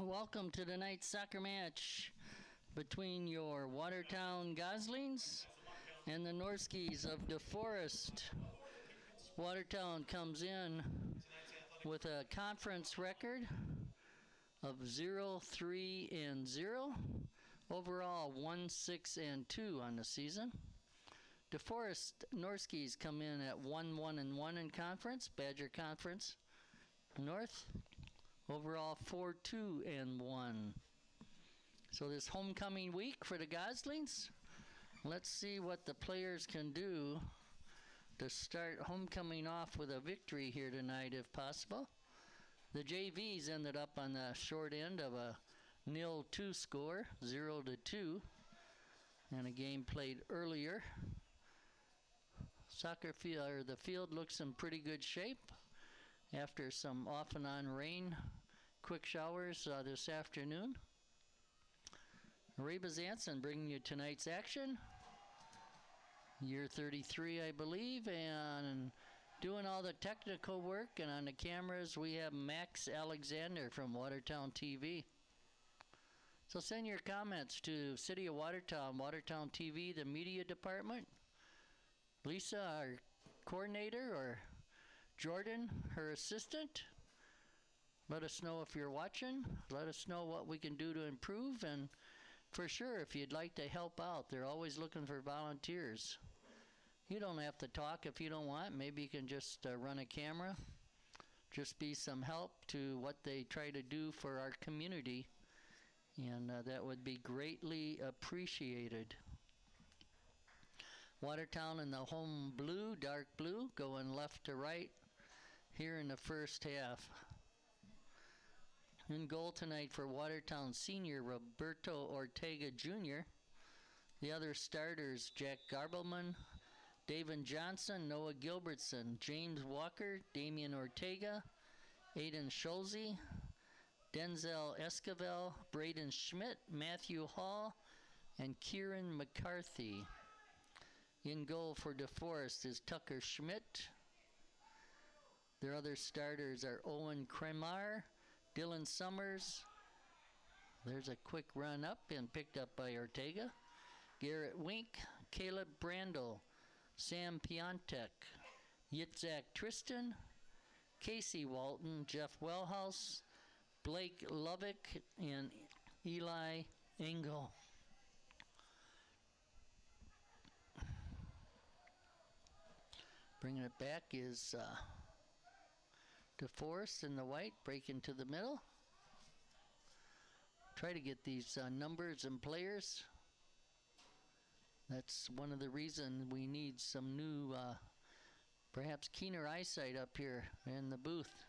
Welcome to tonight's soccer match between your Watertown Goslings and the Norkies of Deforest. Watertown comes in with a conference record of 0-3-0. Overall 1-6-2 on the season. Deforest Norkies come in at 1-1-1 in conference, Badger Conference North. Overall 4-2-1. So this homecoming week for the Goslings, let's see what the players can do to start homecoming off with a victory here tonight if possible. The JVs ended up on the short end of a 0-2 score, 0-2, and a game played earlier. The field looks in pretty good shape after some off and on rain, quick showers this afternoon. Reba Zanson bringing you tonight's action. Year 33, I believe, and doing all the technical work, and on the cameras we have Max Alexander from Watertown TV. So send your comments to City of Watertown, Watertown TV, the media department. Lisa, our coordinator, or Jordan, her assistant. Let us know if you're watching. Let us know what we can do to improve, and for sure, if you'd like to help out, they're always looking for volunteers. You don't have to talk if you don't want. Maybe you can just run a camera. Just be some help to what they try to do for our community, and that would be greatly appreciated. Watertown in the home blue, dark blue, going left to right here in the first half. In goal tonight for Watertown senior Roberto Ortega Jr. The other starters, Jack Garbelman, David Johnson, Noah Gilbertson, James Walker, Damian Ortega, Aiden Schulze, Denzel Esquivel, Braden Schmidt, Matthew Hall, and Kieran McCarthy. In goal for Deforest is Tucker Schmidt. Their other starters are Owen Kremar, Dylan Summers. There's a quick run up and picked up by Ortega. Garrett Wink, Caleb Brandel, Sam Piontek, Yitzhak Tristan, Casey Walton, Jeff Wellhouse, Blake Lovick, and Eli Engel. Bringing it back is Deforest in the white, break into the middle. Try to get these numbers and players. That's one of the reasons we need some new, perhaps keener eyesight up here in the booth.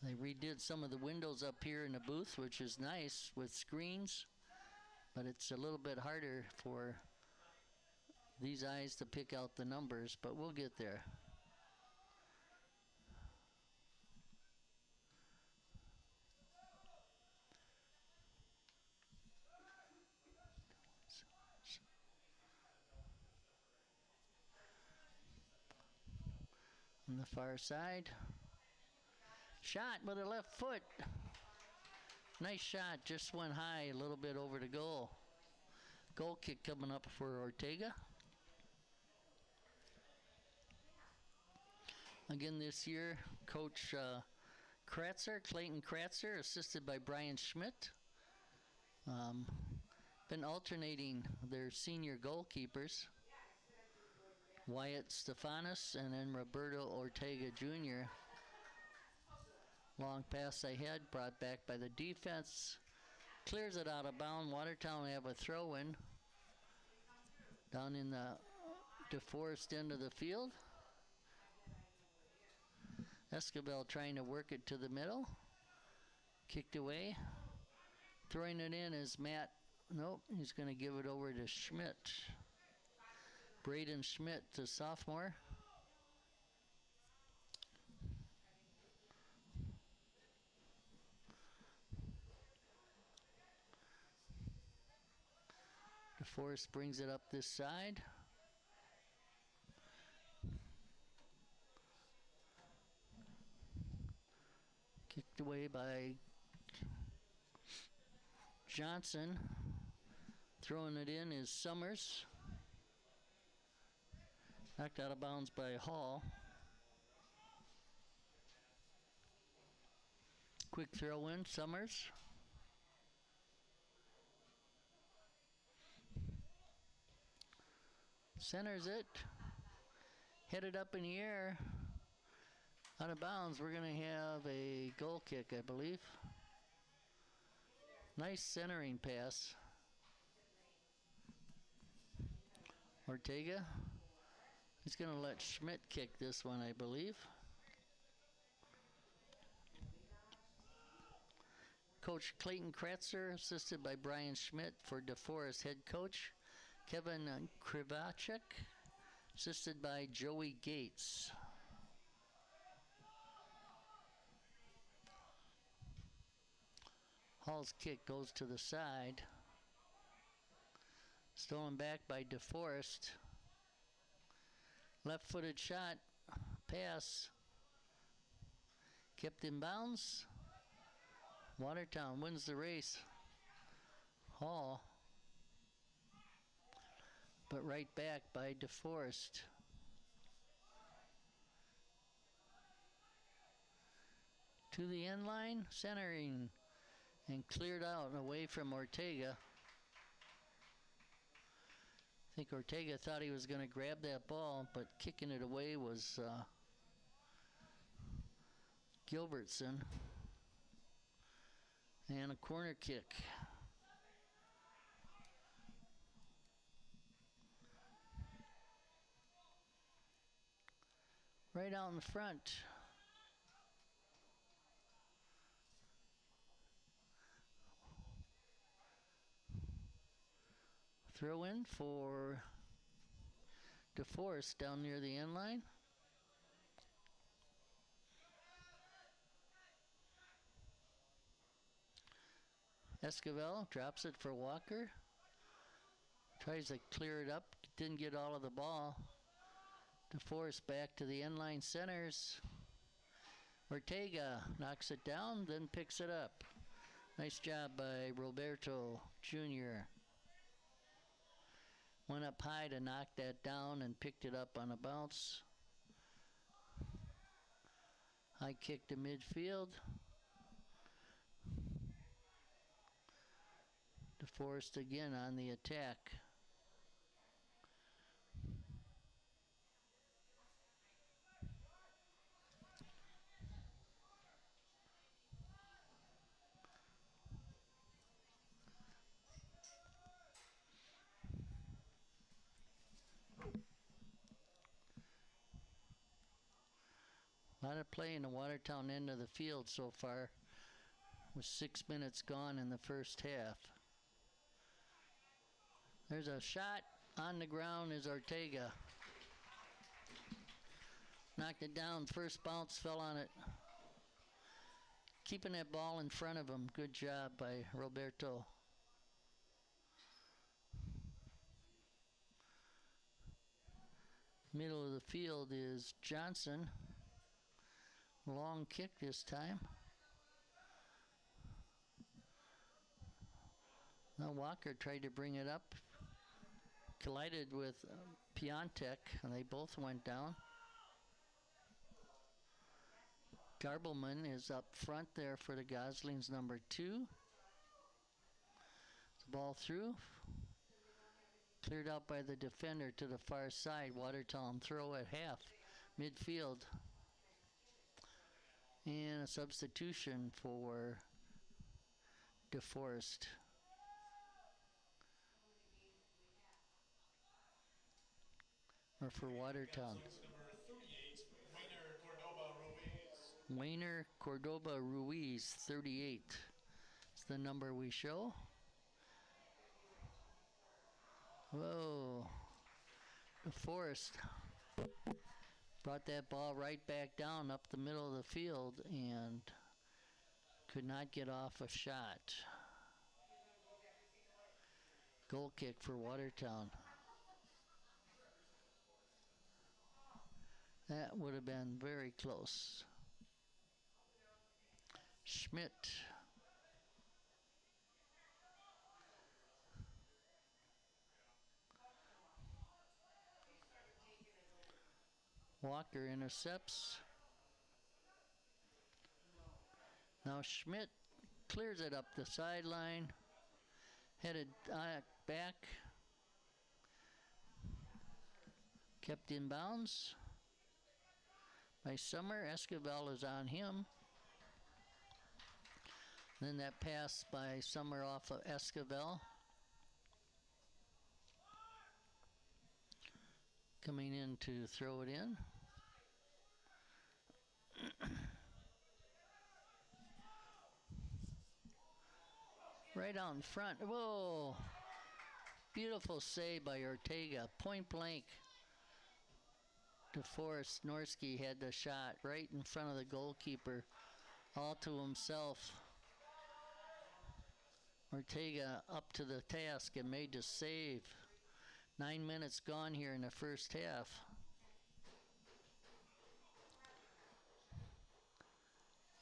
They redid some of the windows up here in the booth, which is nice with screens, but it's a little bit harder for these eyes to pick out the numbers, but we'll get there. On the far side, shot with the left foot. Nice shot, just went high a little bit over the goal. Goal kick coming up for Ortega. Again this year, Coach Kratzer, Clayton Kratzer, assisted by Brian Schmidt. Been alternating their senior goalkeepers, Wyatt Stefanos and then Roberto Ortega Jr. Long pass ahead, brought back by the defense. Clears it out of bounds. Watertown have a throw-in down in the Deforest end of the field. Esquivel trying to work it to the middle. Kicked away. Throwing it in is Matt. Nope, he's going to give it over to Schmidt. Braden Schmidt, the sophomore. Deforest brings it up this side. Knocked away by Johnson. Throwing it in is Summers. Knocked out of bounds by Hall. Quick throw in, Summers. Centers it. Headed up in the air. Out of bounds. We're going to have a goal kick, I believe. Nice centering pass. Ortega. He's going to let Schmidt kick this one, I believe. Coach Clayton Kratzer, assisted by Brian Schmidt for Deforest head coach. Kevin Krivacek, assisted by Joey Gates. Hall's kick goes to the side. Stolen back by Deforest. Left-footed shot, pass. Kept in bounds. Watertown wins the race. Hall. But right back by Deforest. To the end line, centering, and cleared out and away from Ortega. I think Ortega thought he was going to grab that ball, but kicking it away was Gilbertson. And a corner kick. Right out in front. Throw in for Deforest down near the end line. Esquivel drops it for Walker. Tries to clear it up. Didn't get all of the ball. Deforest back to the end line centers. Ortega knocks it down, then picks it up. Nice job by Roberto Jr. Went up high to knock that down and picked it up on a bounce. High kick to midfield. Deforest again on the attack. A lot of play in the Watertown end of the field so far, with 6 minutes gone in the first half. There's a shot on the ground is Ortega. Knocked it down, first bounce, fell on it. Keeping that ball in front of him. Good job by Roberto. Middle of the field is Johnson. Long kick this time. Now Walker tried to bring it up. Collided with Piontek, and they both went down. Garbleman is up front there for the Goslings, number 2. The ball through. Cleared out by the defender to the far side. Watertown throw at half. Midfield. And a substitution for Deforest. Or for Watertown. Wayner Cordoba Ruiz, 38. It's the number we show. Whoa. Deforest brought that ball right back down up the middle of the field and could not get off a shot. Goal kick for Watertown. That would have been very close. Schmidt. Walker intercepts. Now Schmidt clears it up the sideline. Headed back. Kept in bounds by Summer. Esquivel is on him. Then that pass by Summer off of Esquivel. Coming in to throw it in. Right out in front. Whoa! Beautiful save by Ortega. Point blank. Deforest Norski had the shot right in front of the goalkeeper. All to himself. Ortega up to the task and made the save. 9 minutes gone here in the first half.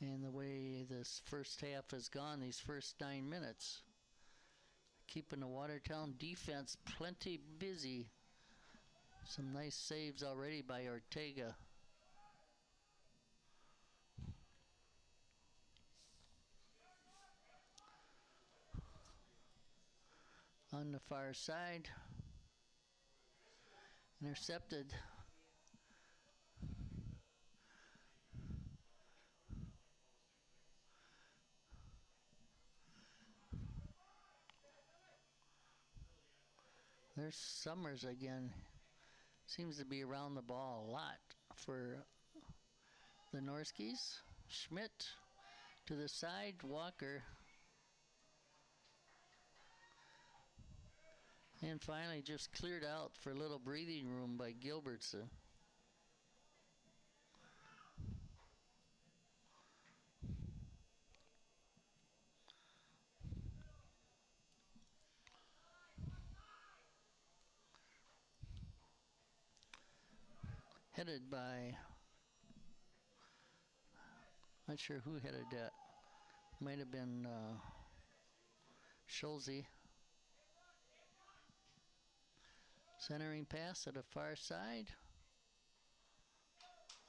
And the way this first half has gone, these first 9 minutes, keeping the Watertown defense plenty busy. Some nice saves already by Ortega. On the far side, intercepted. There's Summers again. Seems to be around the ball a lot for the Norskies. Schmidt to the side, Walker. And finally just cleared out for a little breathing room by Gilbertson. Headed by, not sure who headed that. Might have been Schulze. Centering pass at the far side.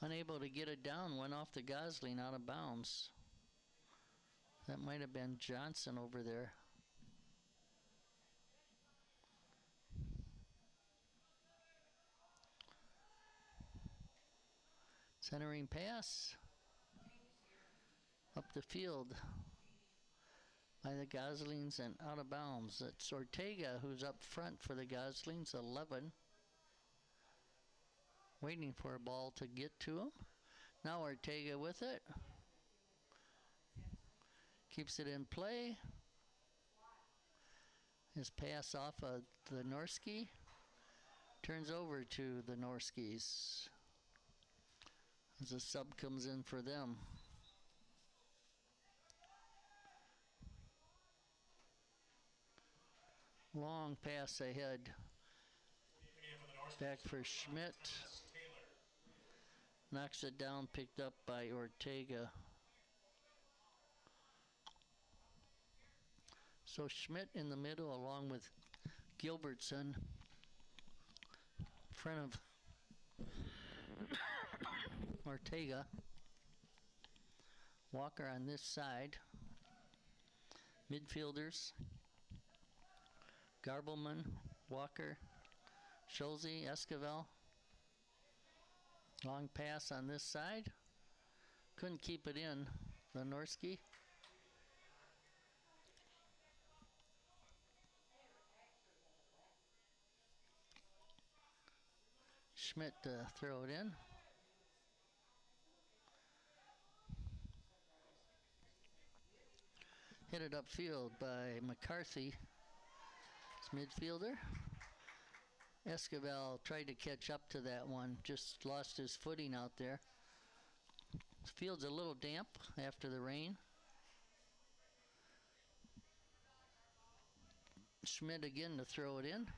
Unable to get it down, went off the Gosling out of bounds. That might have been Johnson over there. Centering pass up the field by the Goslings and out of bounds. It's Ortega who's up front for the Goslings, 11. Waiting for a ball to get to him. Now Ortega with it. Keeps it in play. His pass off of the Norski. Turns over to the Norskies as a sub comes in for them. Long pass ahead. Back for Schmidt. Knocks it down, picked up by Ortega. So Schmidt in the middle along with Gilbertson in front of Ortega. Walker on this side. Midfielders. Garbleman, Walker, Schulze, Esquivel. Long pass on this side. Couldn't keep it in, the Norski. Schmidt to throw it in. Hit it upfield by McCarthy. Midfielder. Esquivel tried to catch up to that one, just lost his footing out there. This field's a little damp after the rain. Schmidt again to throw it in.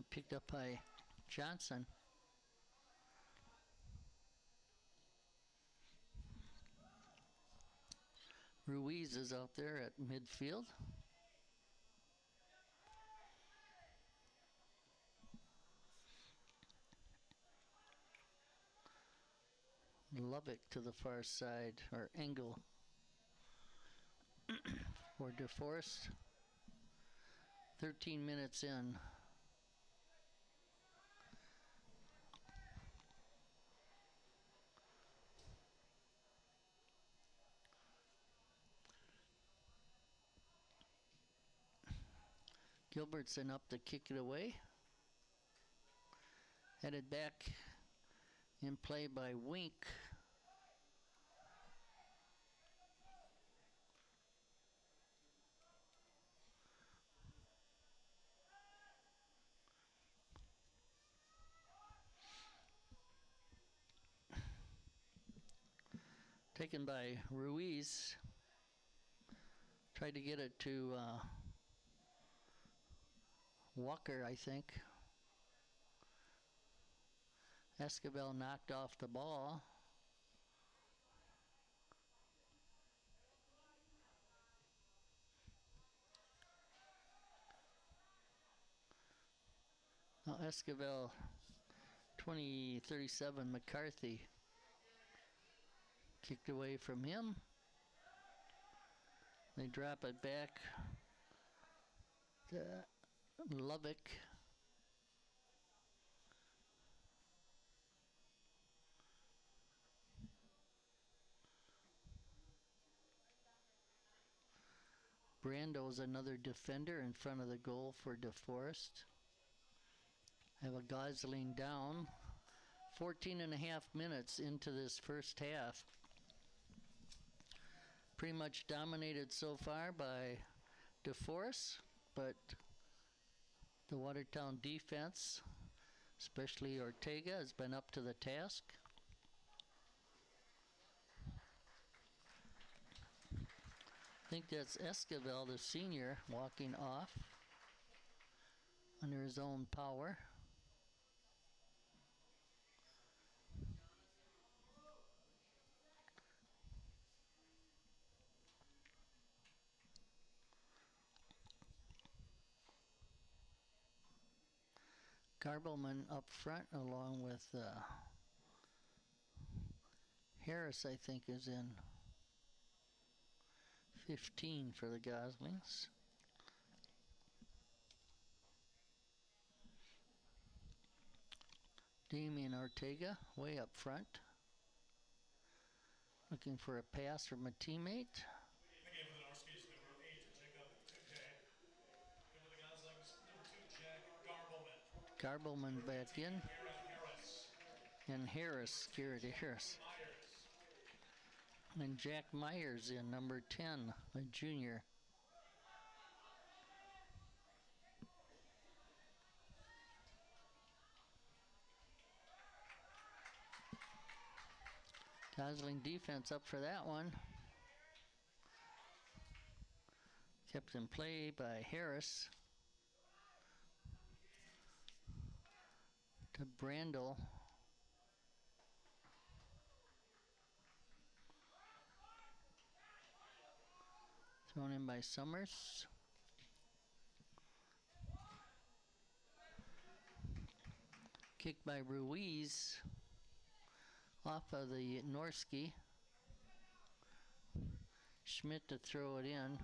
Picked up by Johnson. Ruiz is out there at midfield. Lubbock to the far side, or Engel for Deforest. 13 minutes in. Gilbertson up to kick it away. Headed back in play by Wink. Taken by Ruiz. Tried to get it to Walker, I think. Esquivel knocked off the ball. Now Esquivel, 20-37 McCarthy. Kicked away from him. They drop it back to Lubbock. Brando's another defender in front of the goal for Deforest. Have a Gosling down. 14 and a half minutes into this first half. Pretty much dominated so far by Deforest, but the Watertown defense, especially Ortega, has been up to the task. I think that's Esquivel, the senior, walking off under his own power. Garbleman up front along with Harris, I think, is in 15 for the Goslings. Damian Ortega way up front. Looking for a pass from a teammate. In the game for the Norkies, number 8, Jacob Duque. And for the Goslings, number 2, Jack Garbleman. Garbleman back in. Harris. And Harris, Garrett Harris. And Jack Myers in, number 10, a junior. Gosling defense up for that one. Kept in play by Harris. To Brandel. Thrown in by Summers. Kicked by Ruiz. Off of the Norski. Schmidt to throw it in.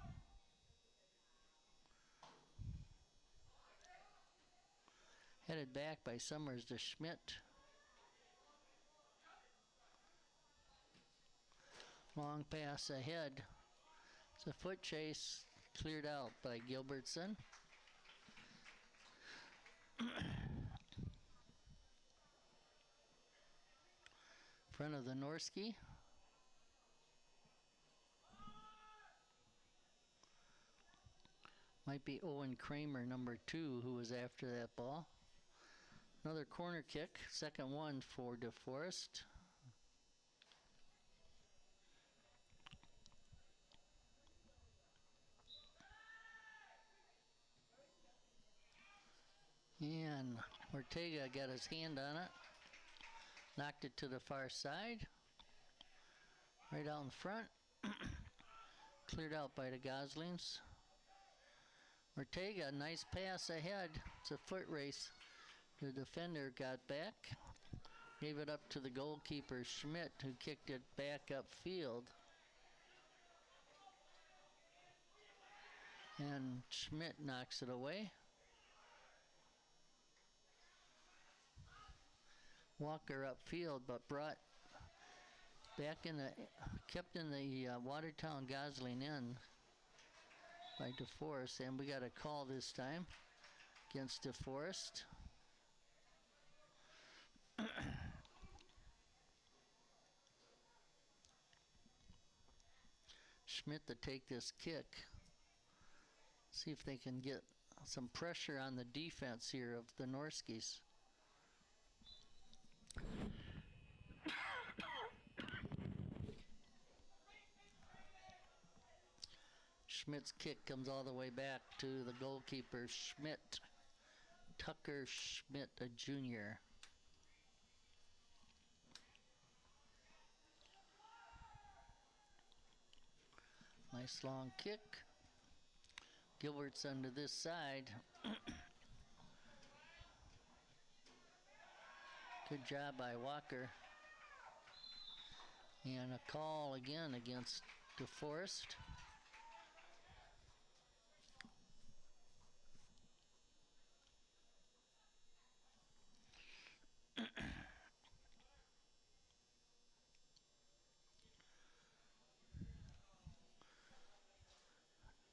Headed back by Summers to Schmidt. Long pass ahead. It's a foot chase cleared out by Gilbertson. Front of the Norski. Might be Owen Kramer, number 2, who was after that ball. Another corner kick, second one for Deforest. And Ortega got his hand on it. Knocked it to the far side. Right out in front. Cleared out by the Goslings. Ortega, nice pass ahead. It's a foot race. The defender got back. Gave it up to the goalkeeper, Schmidt, who kicked it back upfield. And Schmidt knocks it away. Walker upfield, but brought back in the, kept in the Watertown Gosling end by Deforest, and we got a call this time against Deforest. Schmidt to take this kick. See if they can get some pressure on the defense here of the Norkies. Schmidt's kick comes all the way back to the goalkeeper, Schmidt. Tucker Schmidt, a junior. Nice long kick. Gilbert's under this side. Good job by Walker. And a call again against Deforest.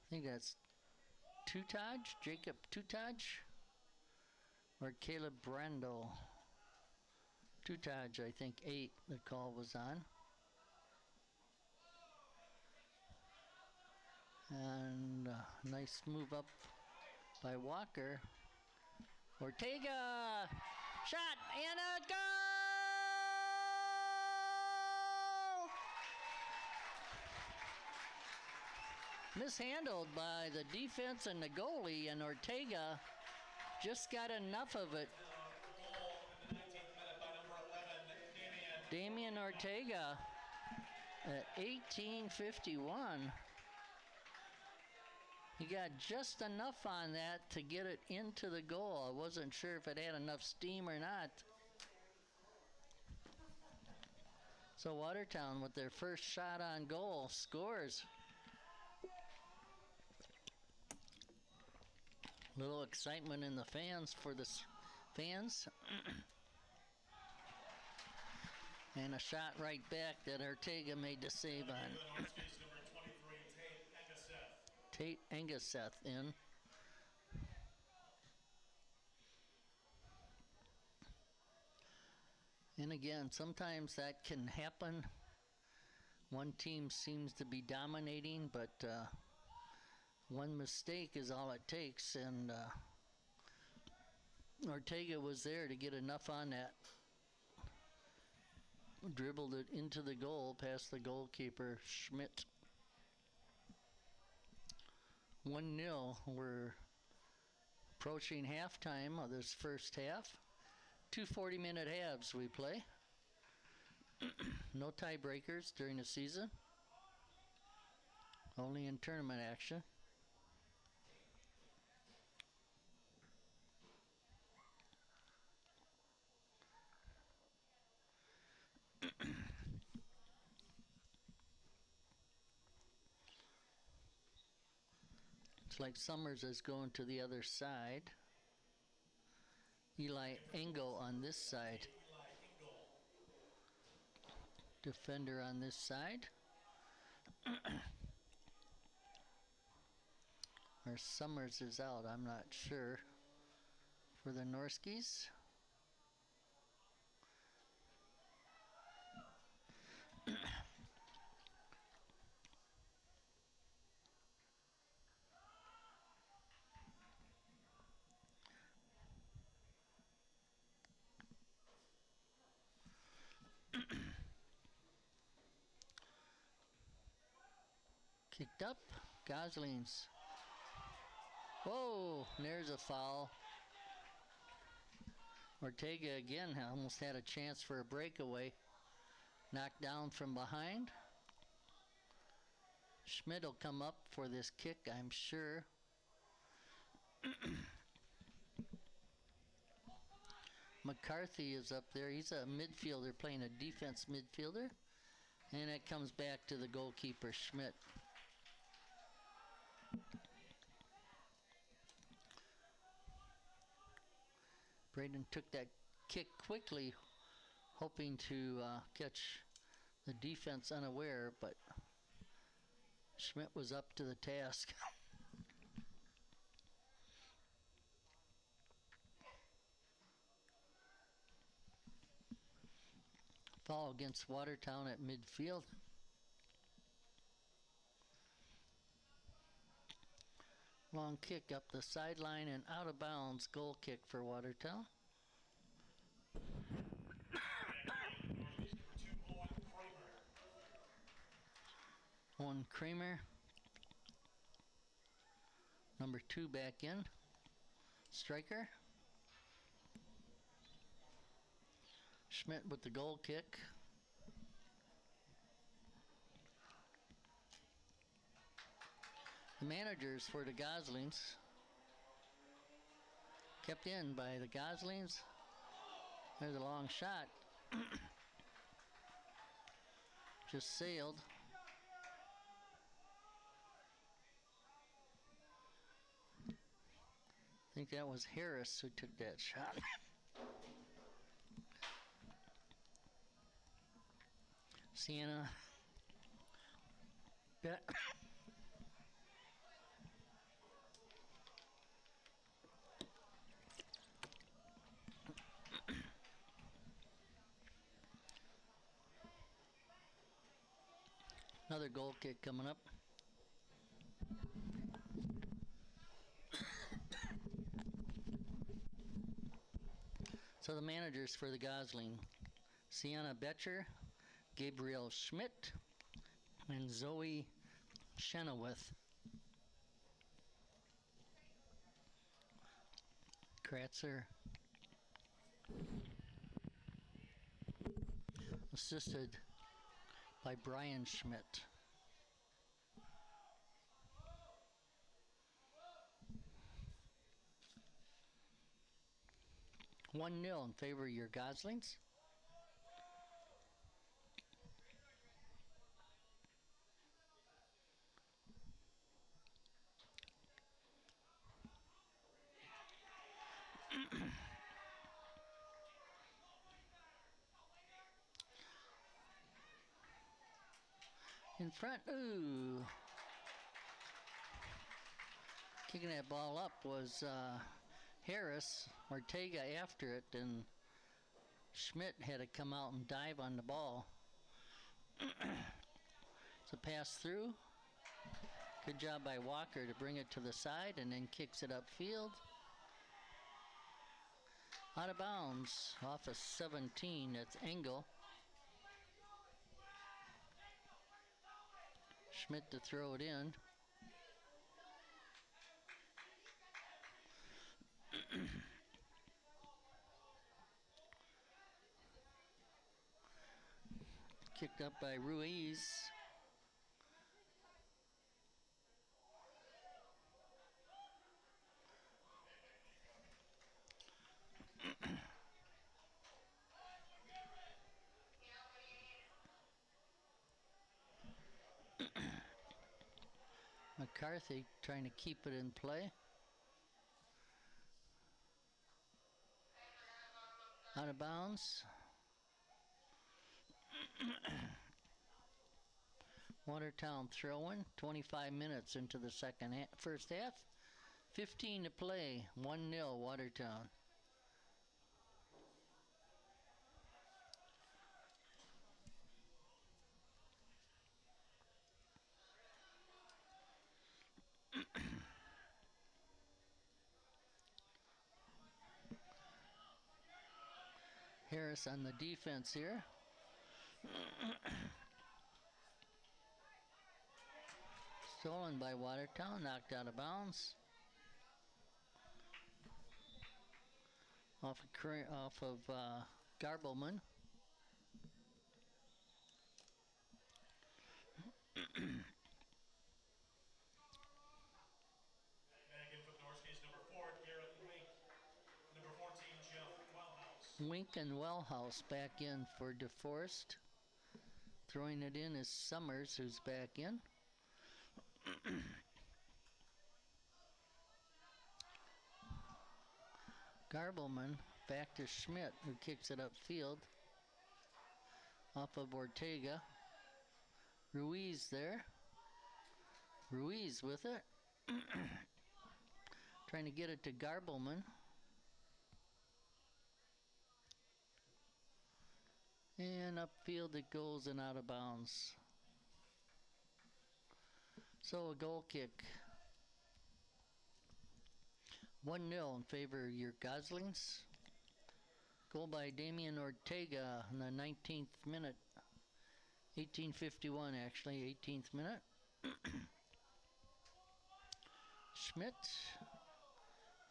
I think that's Tutaj, Jacob Tutaj, or Caleb Brando. Tutaj, I think 8, the call was on. And nice move up by Walker. Ortega, shot, and a goal! Mishandled by the defense and the goalie, and Ortega just got enough of it. Damian Ortega at 18:51. He got just enough on that to get it into the goal. I wasn't sure if it had enough steam or not. So Watertown, with their first shot on goal, scores. Little excitement in the fans for the fans. And a shot right back that Ortega made the save on. Tate Engeseth in. And again, sometimes that can happen. One team seems to be dominating, but one mistake is all it takes, and Ortega was there to get enough on that. Dribbled it into the goal past the goalkeeper, Schmidt. 1-0. We're approaching halftime of this first half. 2 40-minute halves we play. No tiebreakers during the season. Only in tournament action. It's like Summers is going to the other side. Eli Engel on this side. Defender on this side. Or Summers is out, I'm not sure. For the Norkies. Kicked up, Goslings. Whoa, there's a foul. Ortega again almost had a chance for a breakaway. Knocked down from behind. Schmidt will come up for this kick, I'm sure. McCarthy is up there. He's a midfielder playing a defense midfielder. And it comes back to the goalkeeper, Schmidt. Braden took that kick quickly, hoping to catch the defense unaware, but Schmidt was up to the task. Foul against Watertown at midfield. Long kick up the sideline and out of bounds. Goal kick for Watertown. One Kramer. Number 2 back in. Striker. Schmidt with the goal kick. The managers for the Goslings. Kept in by the Goslings. There's a long shot. Just sailed. I think that was Harris who took that shot. Sienna. Bet. Another goal kick coming up. So the managers for the Gosling: Sienna Betcher, Gabriel Schmidt, and Zoe Chenoweth. Kratzer assisted by Brian Schmidt. One 0 in favor of your Goslings. In front, ooh. Kicking that ball up was Harris. Ortega after it, and Schmidt had to come out and dive on the ball. It's a pass through. Good job by Walker to bring it to the side and then kicks it upfield. Out of bounds, off of 17, that's Engel. Schmidt to throw it in. Kicked up by Ruiz. McCarthy trying to keep it in play. Out of bounds. Watertown throwing. 25 minutes into the first half. 15 to play. 1-0 Watertown. Harris on the defense here. Stolen by Watertown, knocked out of bounds. Off of Garbleman. Wink and Wellhouse back in for Deforest. Throwing it in is Summers, who's back in. Garbleman back to Schmidt, who kicks it upfield. Off of Ortega. Ruiz there. Ruiz with it. Trying to get it to Garbleman. And upfield it goes and out of bounds. So a goal kick. 1-0 in favor of your Goslings. Goal by Damian Ortega in the 19th minute. 18:51 actually, 18th minute. Schmidt.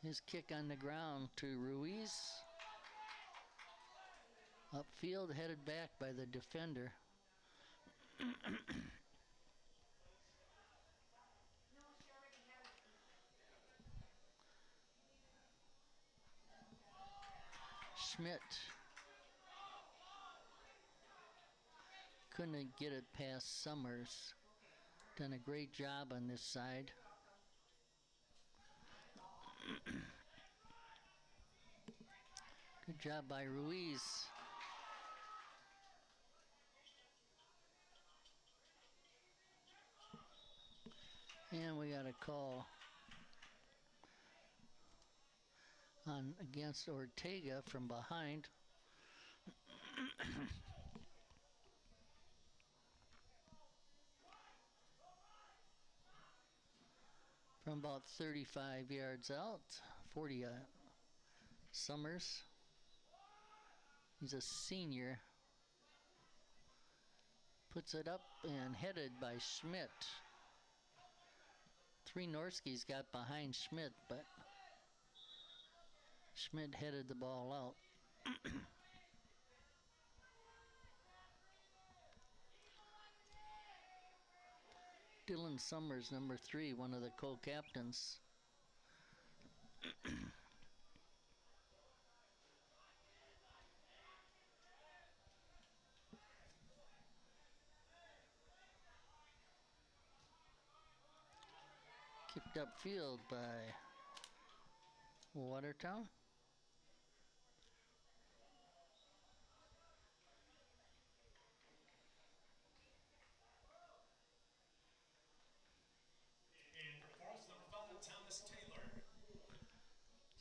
His kick on the ground to Ruiz. Upfield headed back by the defender. Schmidt couldn't get it past Summers. Done a great job on this side. Good job by Ruiz. And we got a call on against Ortega from behind. From about 35 yards out, 40 Summers. He's a senior. Puts it up and headed by Schmidt. 3 Norkies got behind Schmidt, but Schmidt headed the ball out. Dylan Summers, number 3, one of the co-captains. Kicked upfield by Watertown.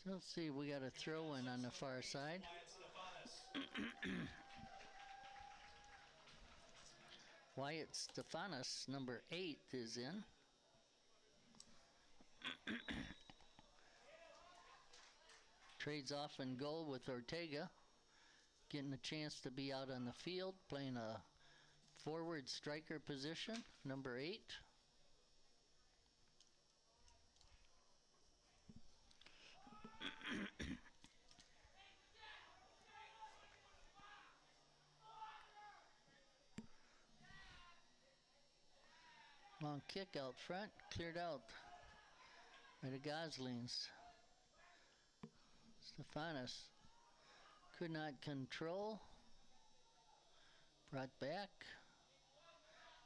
So let's see, we got a throw in on the far side. Wyatt Stephanus, number 8, is in. Trades off and goal with Ortega. Getting a chance to be out on the field, playing a forward striker position, number 8. Long kick out front, cleared out by the Goslings. Stephanus could not control. Brought back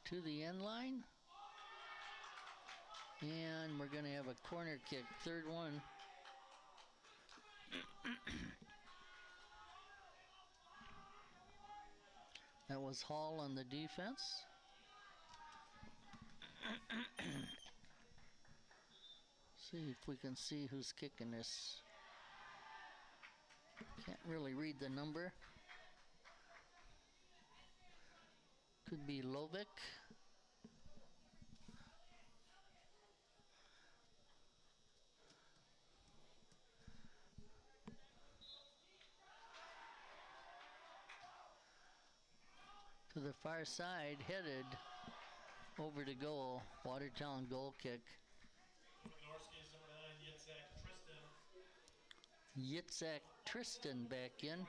to the end line. And we're going to have a corner kick, third one. That was Hall on the defense. See if we can see who's kicking this. Can't really read the number. Could be Lovick. To the far side, headed over to goal. Watertown goal kick. Yitzhak Tristan back in.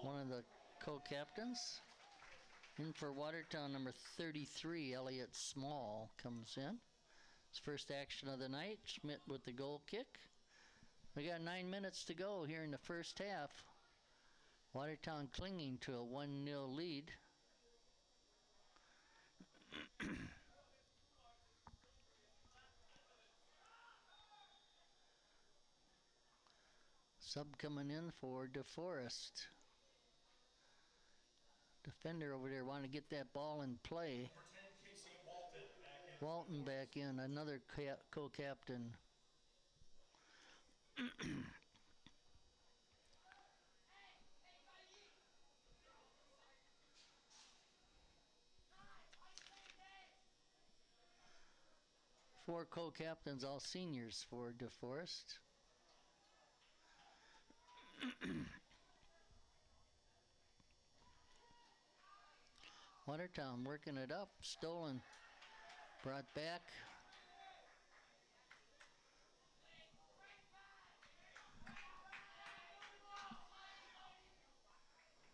One of the co-captains. In for Watertown, number 33, Elliott Small, comes in. His first action of the night. Schmidt with the goal kick. We got 9 minutes to go here in the first half. Watertown clinging to a 1-0 lead. Sub coming in for Deforest. Defender over there wanting to get that ball in play. Number 10, Casey Walton, back in. Walton back in, another co-captain. Four co-captains, all seniors for Deforest. Watertown working it up, stolen, brought back.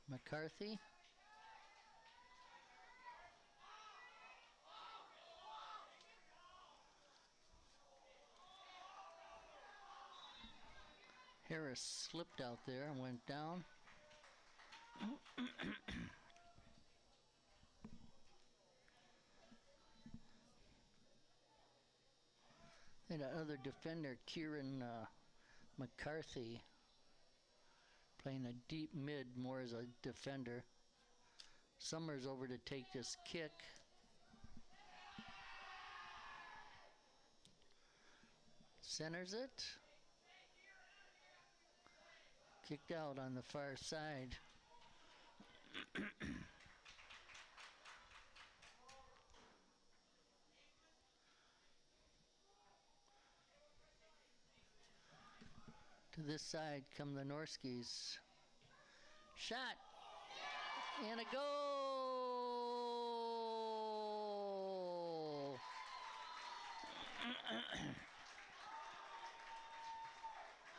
McCarthy. Harris slipped out there and went down. And another defender, Kieran McCarthy, playing a deep mid more as a defender. Summers over to take this kick. Centers it. Kicked out on the far side. To this side come the Norkies. Shot. And a goal.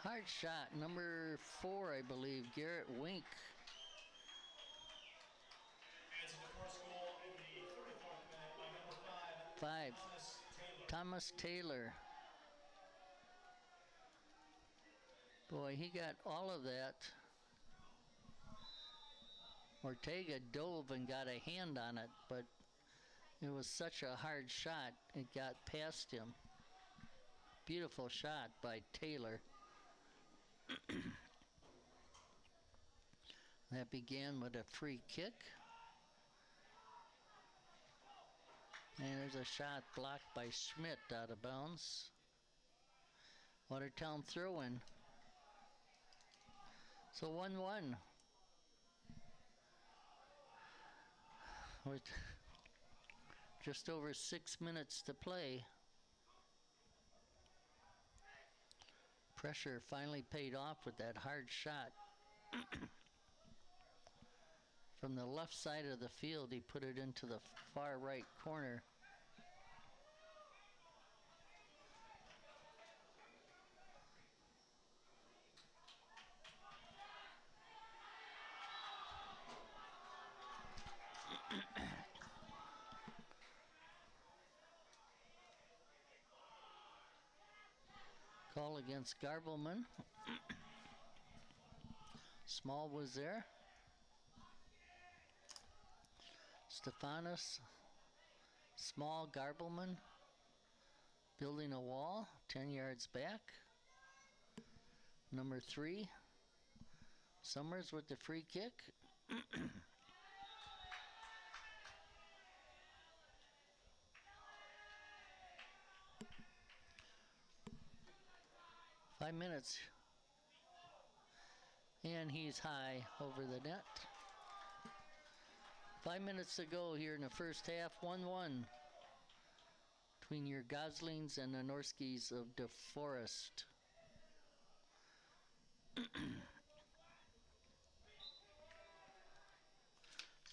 Hard shot, number 4, I believe, Garrett Wink. Adds a Deforest goal in the 34th minute by number 5, Thomas Taylor. Thomas Taylor. Boy, he got all of that. Ortega dove and got a hand on it, but it was such a hard shot, it got past him. Beautiful shot by Taylor. That began with a free kick. And there's a shot blocked by Schmidt out of bounds. Watertown throw-in. So 1-1. With just over 6 minutes to play. Pressure finally paid off with that hard shot. From the left side of the field, he put it into the far right corner. Call against Garbleman. Small was there. Stephanus, Small, Garbleman, building a wall, 10 yards back. Number 3, Summers with the free kick. 5 minutes. And he's high over the net. 5 minutes to go here in the first half, 1-1 between your Goslings and the Norkies of Deforest.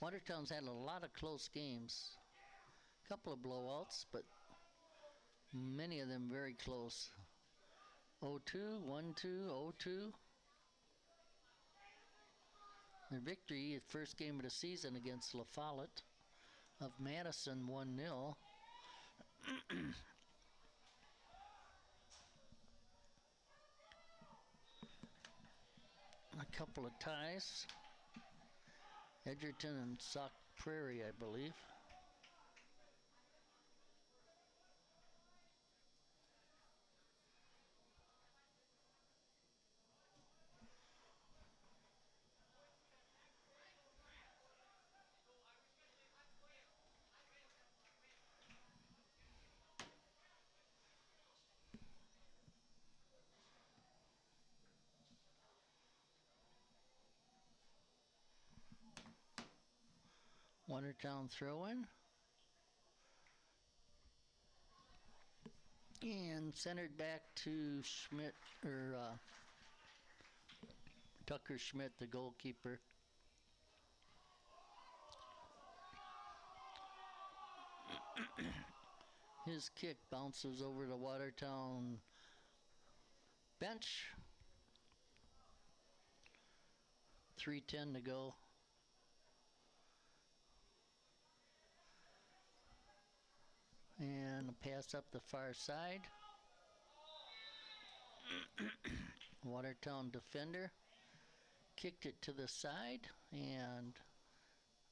Watertown's had a lot of close games. A couple of blowouts, but many of them very close. 0-2, 1-2, 0-2. Their victory, first game of the season against La Follette of Madison, 1-0. A couple of ties. Edgerton and Sauk Prairie, I believe. Watertown throw-in. And centered back to Schmidt, or Tucker Schmidt, the goalkeeper. His kick bounces over the Watertown bench. 3:10 to go. And a pass up the far side. Watertown defender kicked it to the side and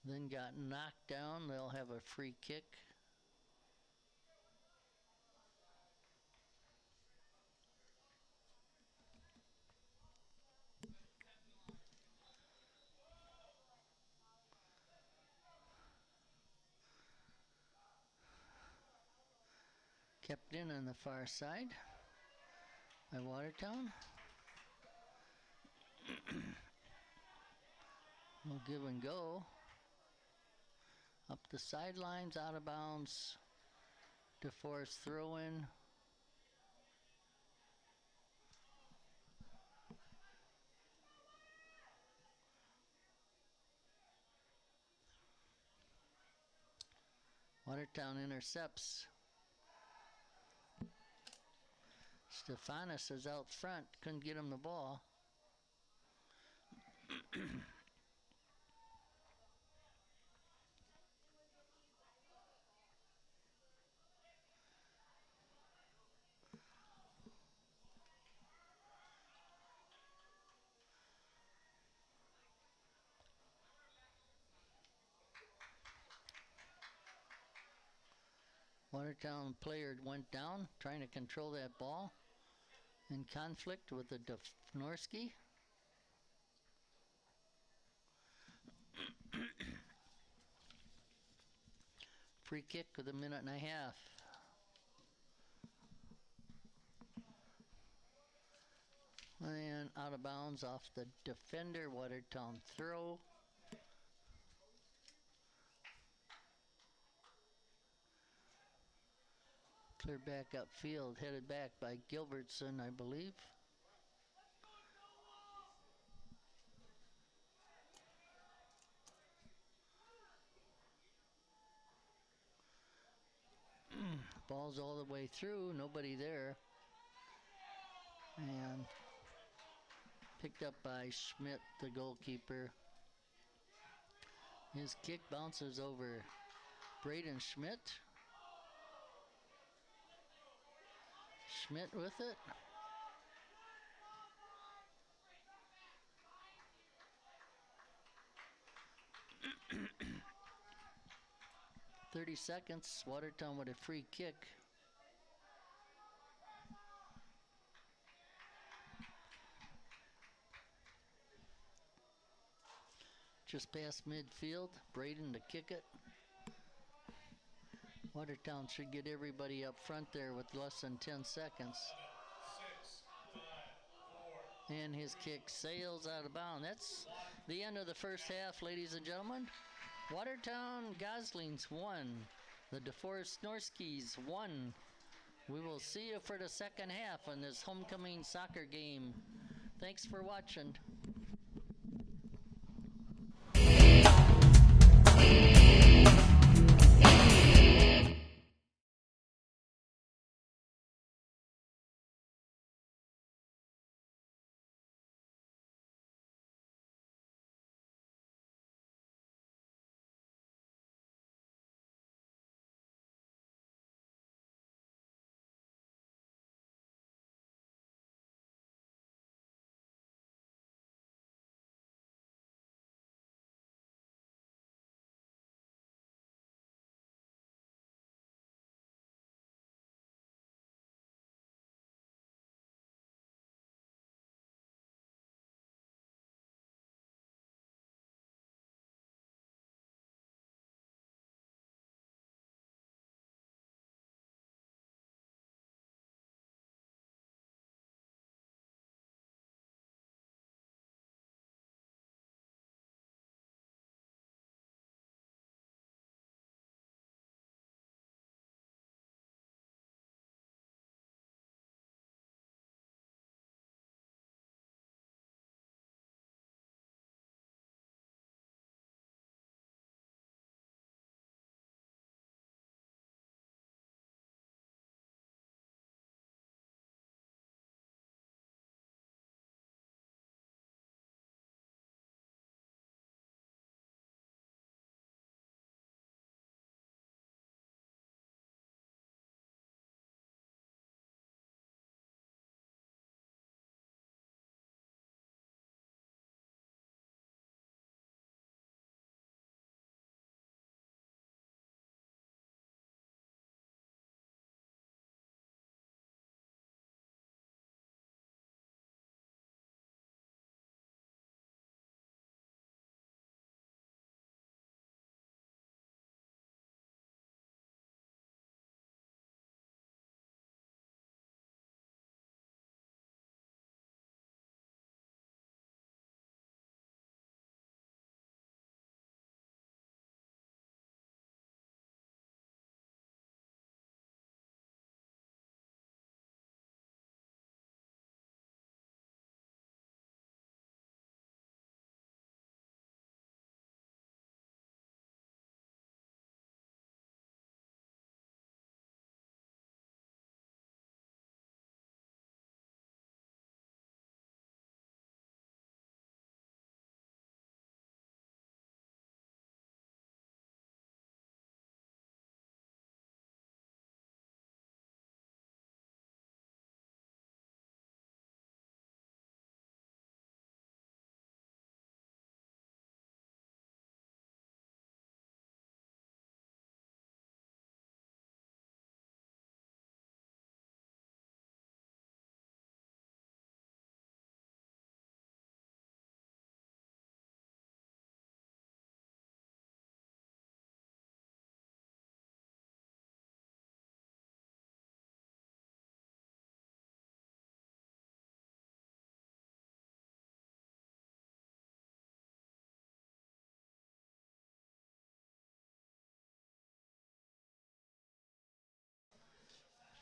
then got knocked down. They'll have a free kick. Kept in on the far side by Watertown. We'll give and go. Up the sidelines, out of bounds. Deforest throw in. Watertown intercepts. Stephanus is out front, couldn't get him the ball. Watertown player went down, trying to control that ball. In conflict with the Norski. Free kick with a minute and a half. And out of bounds off the defender. Watertown throw. Clear back upfield, headed back by Gilbertson, I believe. Ball's all the way through, nobody there. And picked up by Schmidt, the goalkeeper. His kick bounces over Braden Schmidt. Schmidt with it. .30 seconds, Watertown with a free kick. Just past midfield, Braden to kick it. Watertown should get everybody up front there with less than 10 seconds. 6, 5, 4. And his kick sails out of bounds. That's the end of the first half, ladies and gentlemen. Watertown Goslings 1. The Deforest Norkies 1. We will see you for the second half on this homecoming soccer game. Thanks for watching.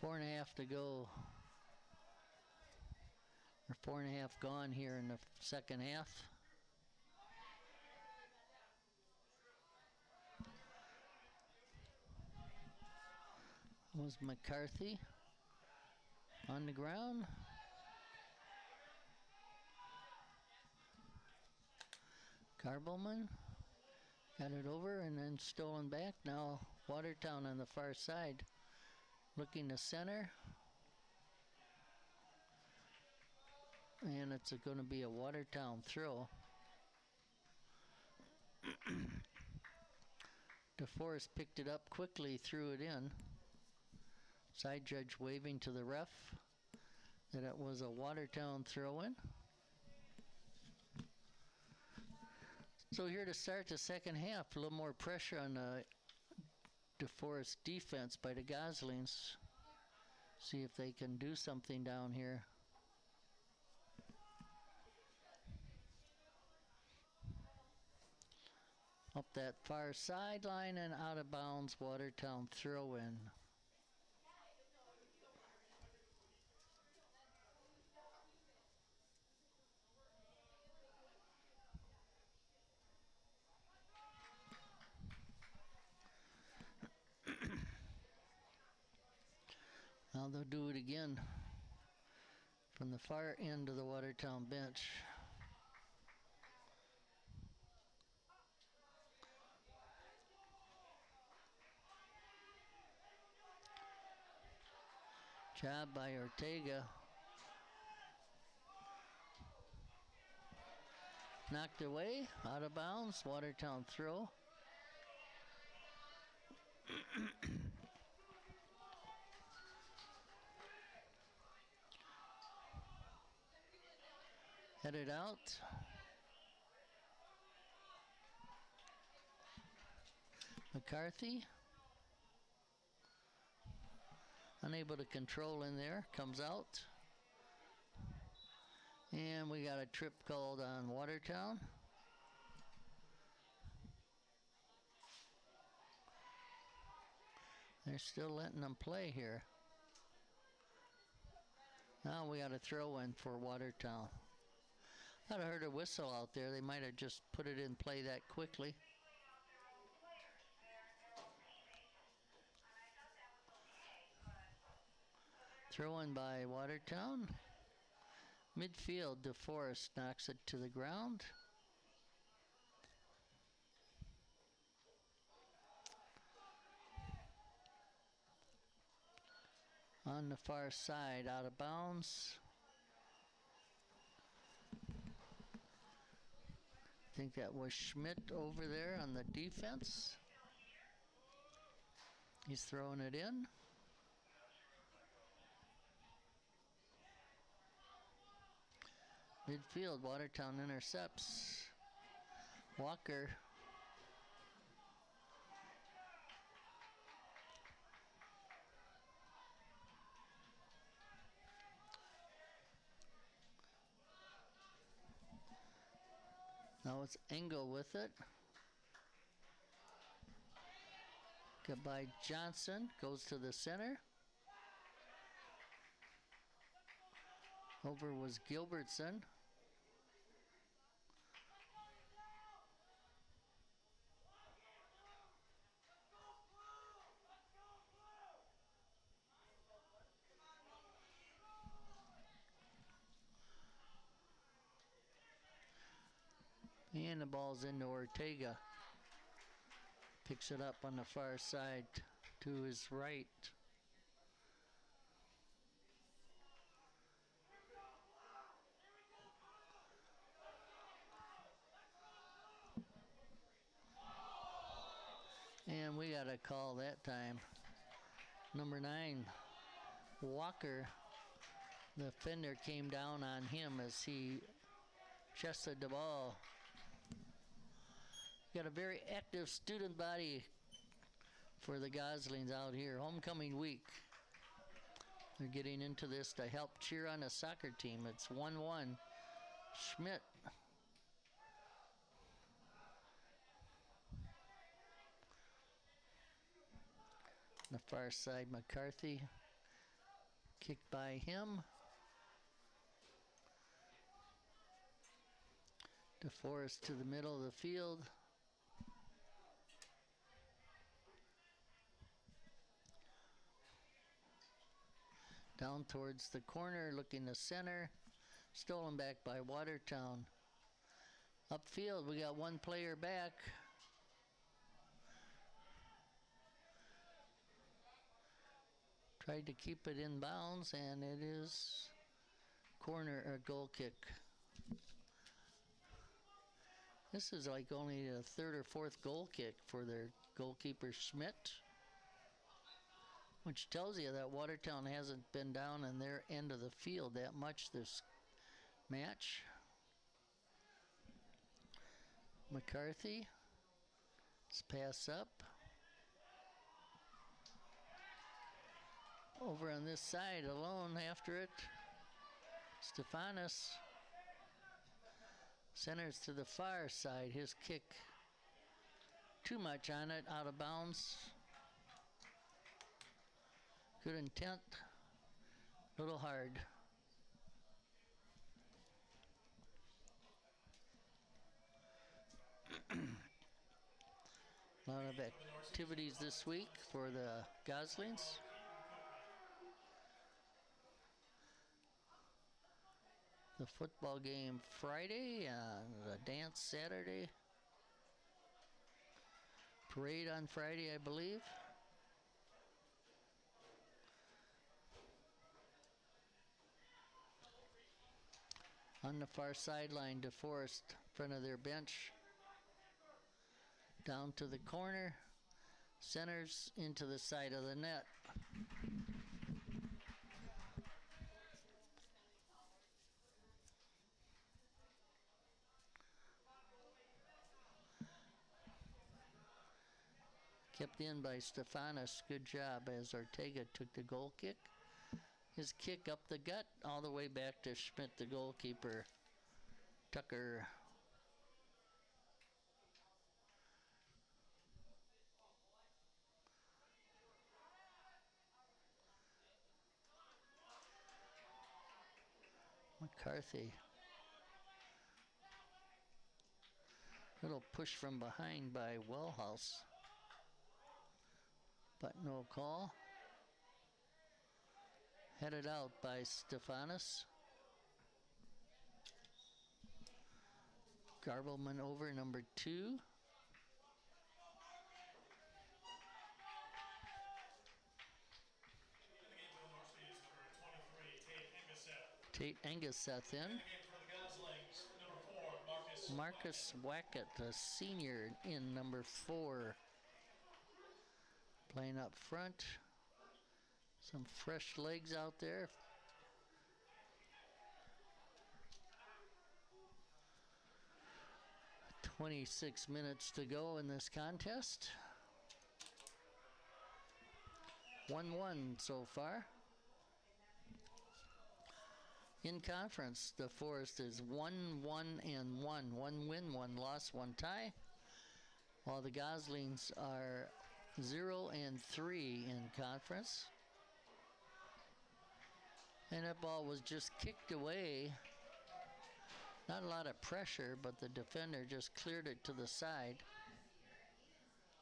4.5 to go. Or 4.5 gone here in the second half. Was McCarthy on the ground. Garbleman got it over and then stolen back. Now Watertown on the far side, looking to center. And it's going to be a Watertown throw. Deforest picked it up quickly, threw it in. Side judge waving to the ref that it was a Watertown throw-in. So here to start the second half, a little more pressure on the Deforest defense by the Goslings. See if they can do something down here. Up that far sideline and out of bounds, Watertown throw-in. Now they'll do it again from the far end of the Watertown bench. Job by Ortega. Knocked away, out of bounds, Watertown throw. Headed out. McCarthy. Unable to control in there, comes out. And we got a trip called on Watertown. They're still letting them play here. Now we got a throw in for Watertown. I'd have heard a whistle out there. They might have just put it in play that quickly. Throw in by Watertown. Midfield, Deforest knocks it to the ground. On the far side, out of bounds. I think that was Schmidt over there on the defense. He's throwing it in. Midfield, Watertown intercepts. Walker. Now it's Engel with it. Goodbye Johnson, goes to the center. Over was Gilbertson. And the ball's into Ortega. Picks it up on the far side to his right. And we got a call that time. Number 9, Walker. The defender came down on him as he chested the ball. Got a very active student body for the Goslings out here. Homecoming week. They're getting into this to help cheer on a soccer team. It's 1-1. Schmidt. On the far side, McCarthy. Kicked by him. Deforest to the middle of the field. Down towards the corner, looking to center. Stolen back by Watertown. Upfield, we got one player back. Tried to keep it in bounds, and it is corner or goal kick. This is like only the third or fourth goal kick for their goalkeeper Schmidt, which tells you that Watertown hasn't been down in their end of the field that much this match. McCarthy, let's pass up. Over on this side, alone after it. Stephanus centers to the far side. His kick, too much on it, out of bounds. Good intent, a little hard. A lot of activities this week for the Goslings. The football game Friday, the dance Saturday. Parade on Friday, I believe. On the far sideline, Deforest, in front of their bench. Down to the corner, centers into the side of the net. Kept in by Stephanus, good job as Ortega took the goal kick. His kick up the gut, all the way back to Schmidt, the goalkeeper. Tucker. McCarthy. Little push from behind by Wellhouse. But no call. Headed out by Stephanus. Garbleman over, number 2. Tate Engeseth in. Marcus Wackett, a senior, in number 4. Playing up front. Some fresh legs out there. "26 minutes to go in this contest. 1-1 so far. In conference, Deforest is 1-1-1. 1 win, 1 loss, 1 tie. While the Goslings are 0-3 in conference. And that ball was just kicked away. Not a lot of pressure, but the defender just cleared it to the side.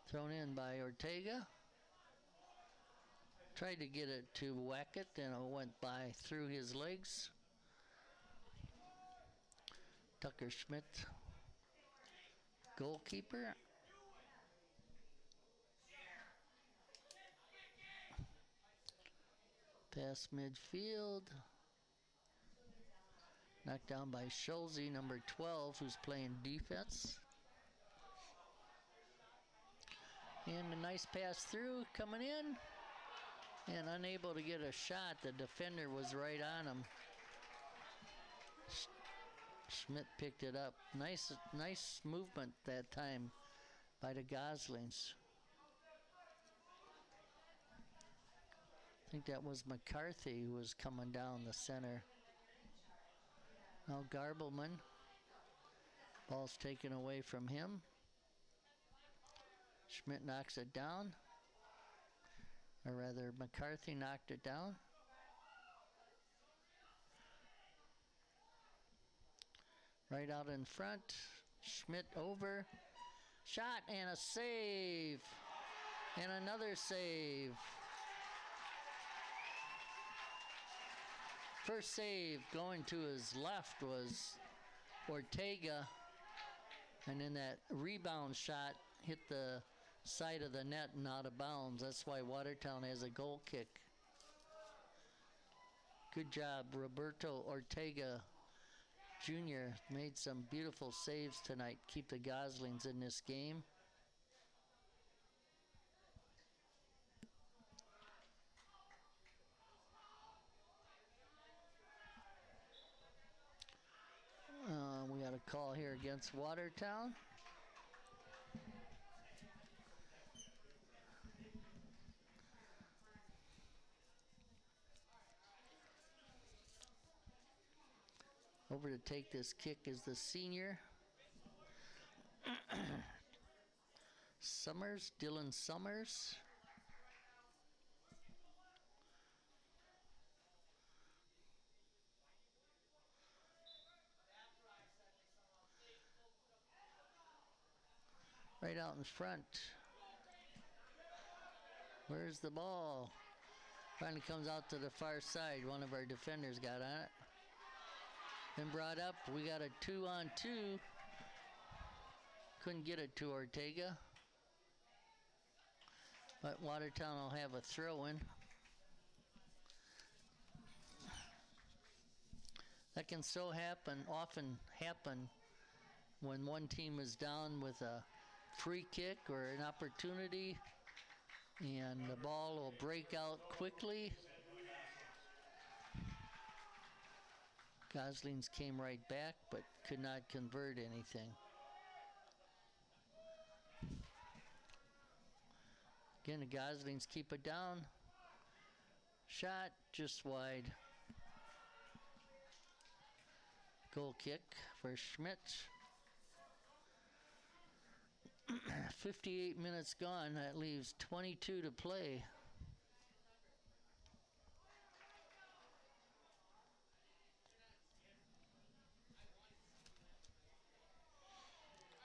Thrown in by Ortega. Tried to get it to Wackett, and it went by through his legs. Tucker Schmidt, goalkeeper. Pass midfield. Knocked down by Schulze, number 12, who's playing defense. And a nice pass through, coming in. And unable to get a shot. The defender was right on him. Schmidt picked it up. Nice movement that time by the Goslings. I think that was McCarthy who was coming down the center. Now Garbleman. Ball's taken away from him. Schmidt knocks it down. Or rather, McCarthy knocked it down. Right out in front. Schmidt over. Shot and a save. And another save. First save going to his left was Ortega. And then that rebound shot hit the side of the net and out of bounds. That's why Watertown has a goal kick. Good job, Roberto Ortega Jr. Made some beautiful saves tonight. Keep the Goslings in this game. We got a call here against Watertown. Over to take this kick is the senior. Summers, Dylan Summers. Right out in front. Where's the ball? Finally comes out to the far side. One of our defenders got on it. Then brought up. We got a 2-on-2. Couldn't get it to Ortega. But Watertown will have a throw-in. That can often happen when one team is down with a free kick or an opportunity, and the ball will break out quickly. Goslings came right back but could not convert anything. Again, the Goslings keep it down. Shot just wide. Goal kick for Schmidt. 58 minutes gone. That leaves 22 to play.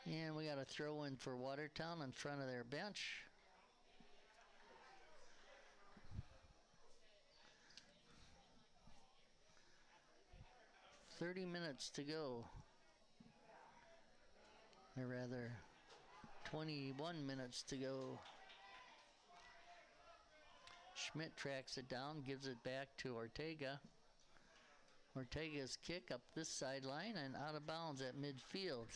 And we got a throw in for Watertown in front of their bench. "30 minutes to go. Or rather, 21 minutes to go. Schmidt tracks it down, gives it back to Ortega. Ortega's kick up this sideline and out of bounds at midfield.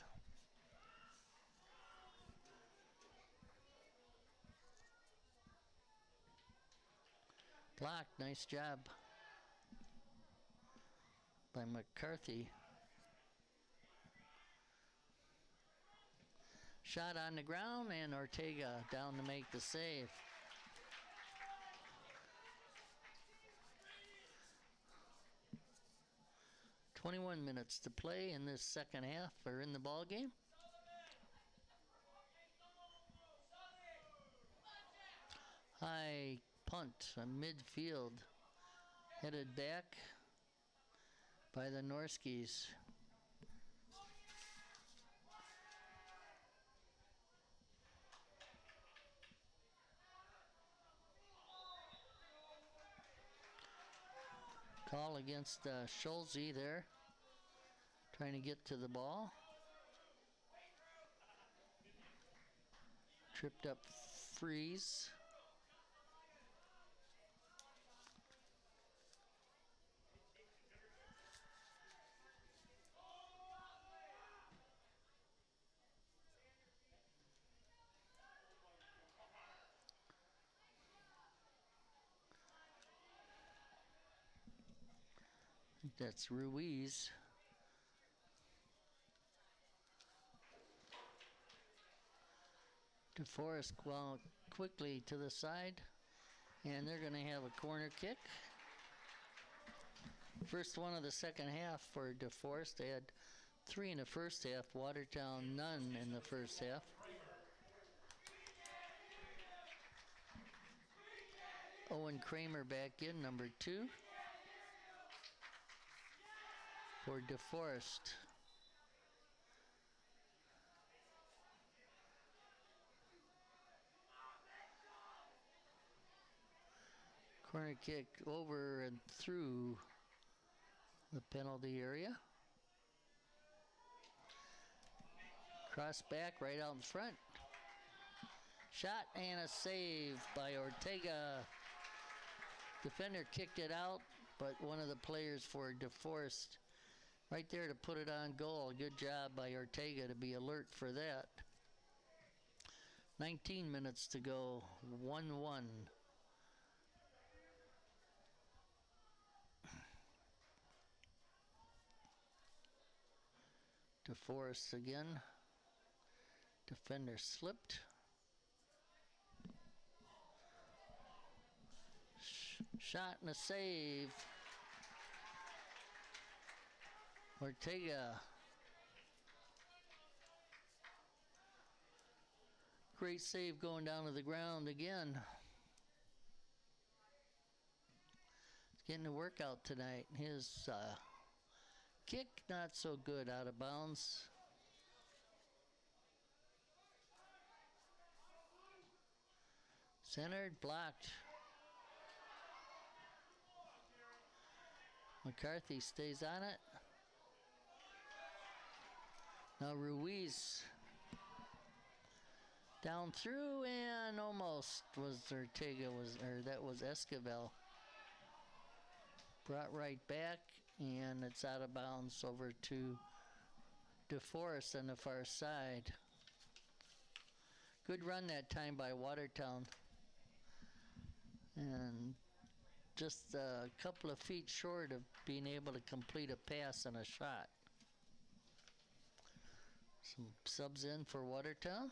Blocked, nice job by McCarthy. Shot on the ground and Ortega down to make the save. "21 minutes to play in this second half, or in the ball game. High punt on midfield, headed back by the Norkies. Call against Schulze there, trying to get to the ball. Tripped up Freeze. That's Ruiz. Deforest quickly to the side, and they're going to have a corner kick. First one of the second half for Deforest. They had 3 in the first half. Watertown, none in the first half. Owen Kramer back in, number 2 for Deforest. Corner kick over and through the penalty area. Cross back right out in front. Shot and a save by Ortega. Defender kicked it out, but one of the players for Deforest right there to put it on goal. Good job by Ortega to be alert for that. 19 minutes to go, 1-1. Deforest again. Defender slipped. Shot and a save. Ortega. Great save going down to the ground again. He's getting a workout tonight. His kick not so good, out of bounds. Centered, blocked. McCarthy stays on it. Now Ruiz down through and almost was Ortega, that was Esquivel. Brought right back and it's out of bounds over to Deforest on the far side. Good run that time by Watertown. And just a couple of feet short of being able to complete a pass and a shot. Some subs in for Watertown.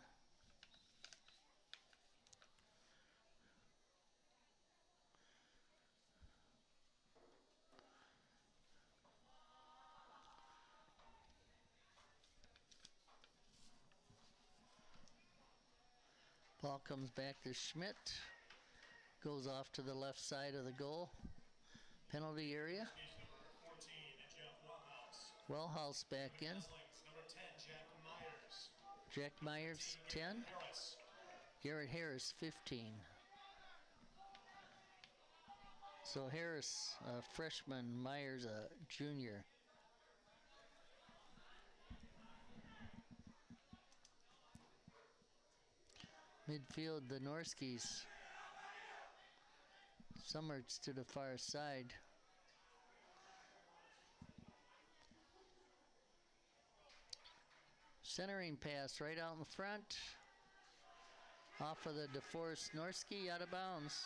Ball comes back to Schmidt. Goes off to the left side of the goal. Penalty area. Wellhouse back in. Number 10, Jack Myers. Jack Myers, 10. Harris. Garrett Harris, 15. So Harris, a freshman, Myers, a junior. Midfield, the Norkies. Summers to the far side. Centering pass right out in front. Off of the Deforest Norski, out of bounds.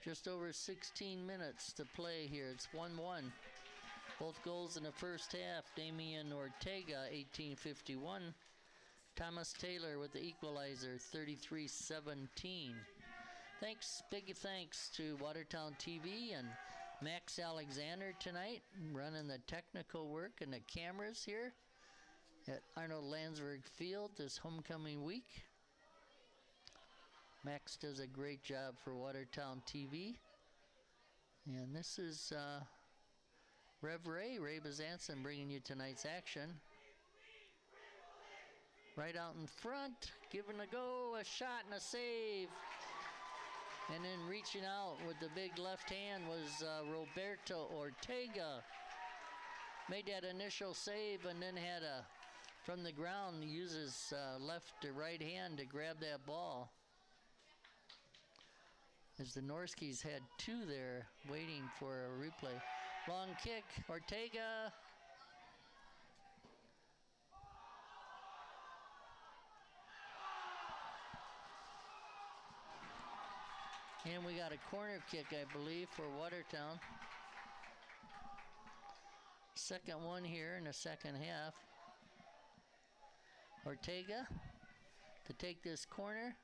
Just over 16 minutes to play here. It's 1-1. Both goals in the first half. Damian Ortega, 1851. Thomas Taylor with the equalizer, 33-17. Big thanks to Watertown TV and Max Alexander tonight, running the technical work and the cameras here at Arnold Landsberg Field this homecoming week. Max does a great job for Watertown TV. And this is Ray Bazanson bringing you tonight's action. Right out in front, giving a go, a shot and a save. And then reaching out with the big left hand was Roberto Ortega. Made that initial save and then had from the ground, uses left to right hand to grab that ball. As the Norskies had two there waiting for a replay. Long kick, Ortega. And we got a corner kick, I believe, for Watertown. Second one here in the second half. Ortega to take this corner.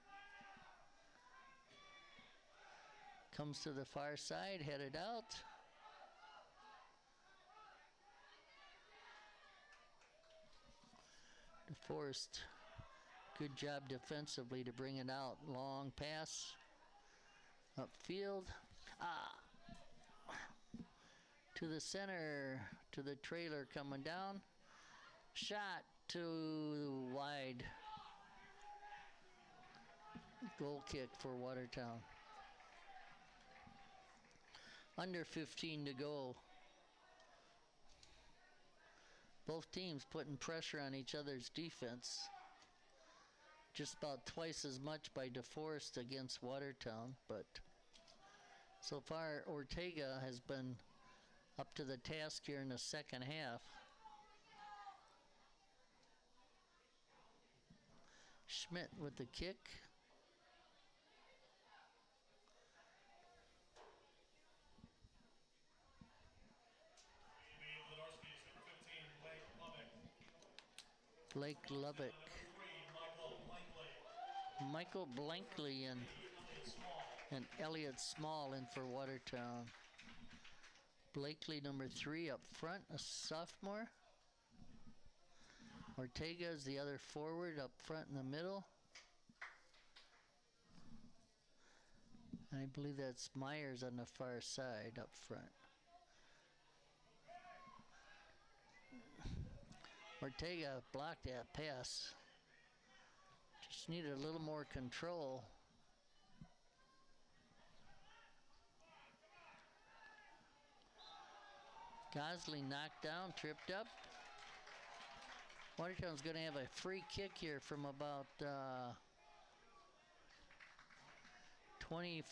Comes to the far side, headed out. Deforest, good job defensively to bring it out. Long pass. Upfield, to the center, to the trailer coming down. Shot to wide. Goal kick for Watertown. Under 15 to go. Both teams putting pressure on each other's defense. Just about twice as much by Deforest against Watertown, but so far Ortega has been up to the task here in the second half. Schmidt with the kick. Blake Lubbock. Michael Blankley and Elliot Small in for Watertown. Blakely number 3 up front, a sophomore. Ortega is the other forward up front in the middle. I believe that's Myers on the far side up front. Ortega blocked that pass. Just needed a little more control. Gosling knocked down, tripped up. Watertown's going to have a free kick here from about 20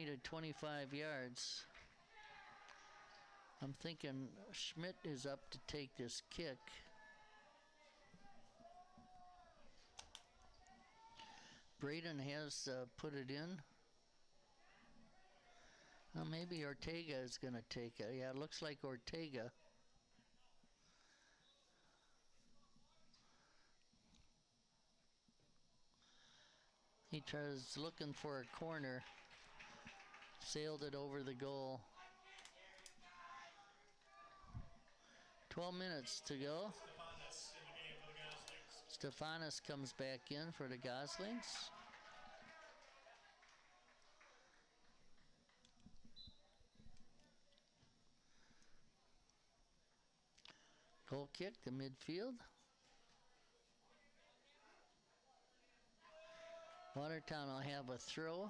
to 25 yards. I'm thinking Schmidt is up to take this kick. Braden has put it in. Well, maybe Ortega is going to take it. Yeah, it looks like Ortega. He tries looking for a corner. Sailed it over the goal. 12 minutes to go. Stefanis comes back in for the Goslings. Goal kick to midfield. Watertown will have a throw.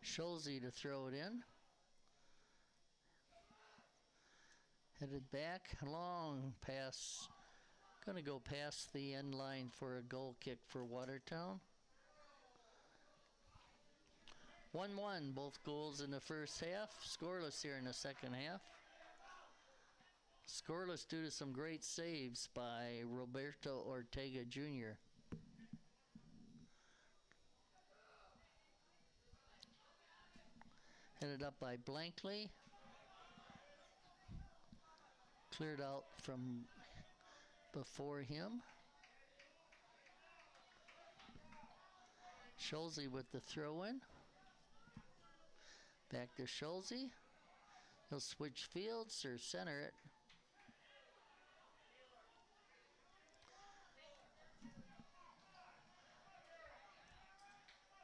Schulze to throw it in. Headed back, long pass. Going to go past the end line for a goal kick for Watertown. 1-1, both goals in the first half. Scoreless here in the second half. Scoreless due to some great saves by Roberto Ortega Jr. Headed up by Blankley. Cleared out from before him. Schulze with the throw-in. Back to Schulze. He'll switch fields or center it.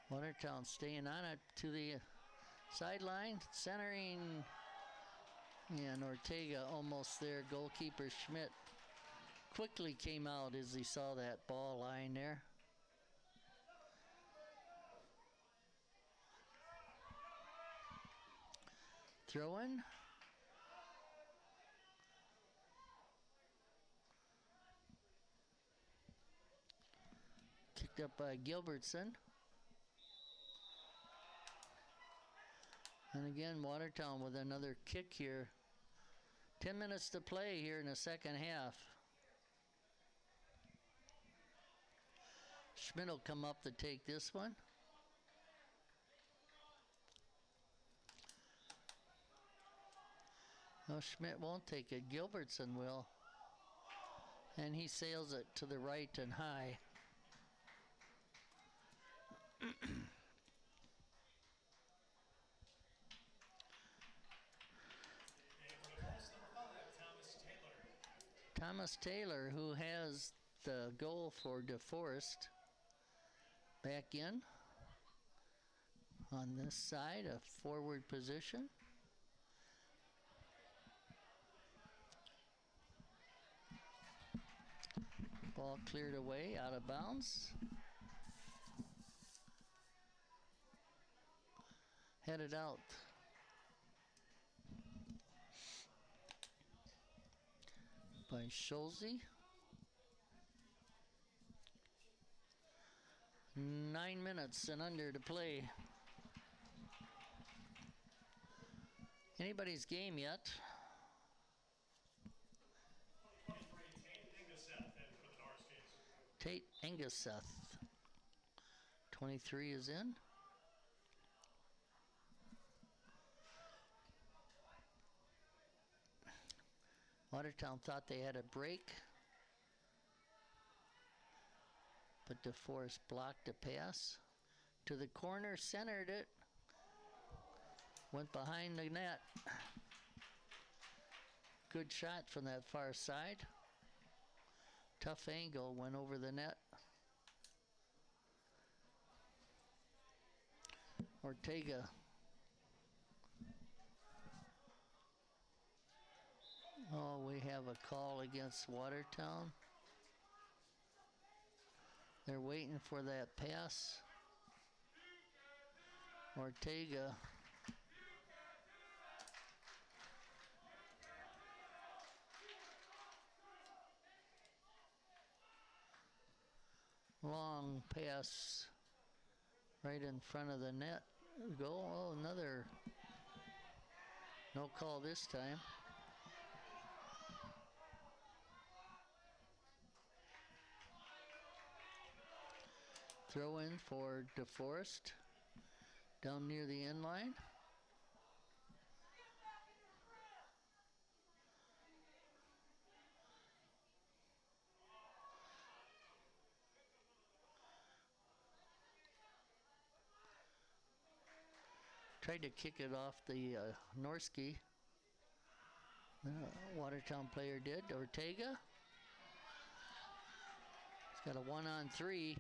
Watertown staying on it to the sideline, centering, and Ortega almost there. Goalkeeper Schmidt quickly came out as he saw that ball lying there. Throw in. Kicked up by Gilbertson. And again, Watertown with another kick here. 10 minutes to play here in the second half. Schmidt will come up to take this one. No, Schmidt won't take it. Gilbertson will. And he sails it to the right and high. Thomas Taylor, who has the goal for Deforest, back in on this side, a forward position. Ball cleared away, out of bounds. Headed out. By Schulze. 9 minutes and under to play. Anybody's game yet. Tate Engeseth. 23 is in. Watertown thought they had a break, but Deforest blocked a pass to the corner, centered it, went behind the net. Good shot from that far side. Tough angle, went over the net. Ortega. Oh, we have a call against Watertown. They're waiting for that pass. Ortega. Long pass right in front of the net. Go. Oh, another. No call this time. Throw in for Deforest down near the end line. Tried to kick it off the Norski. Watertown player did. Ortega. He's got a 1-on-3.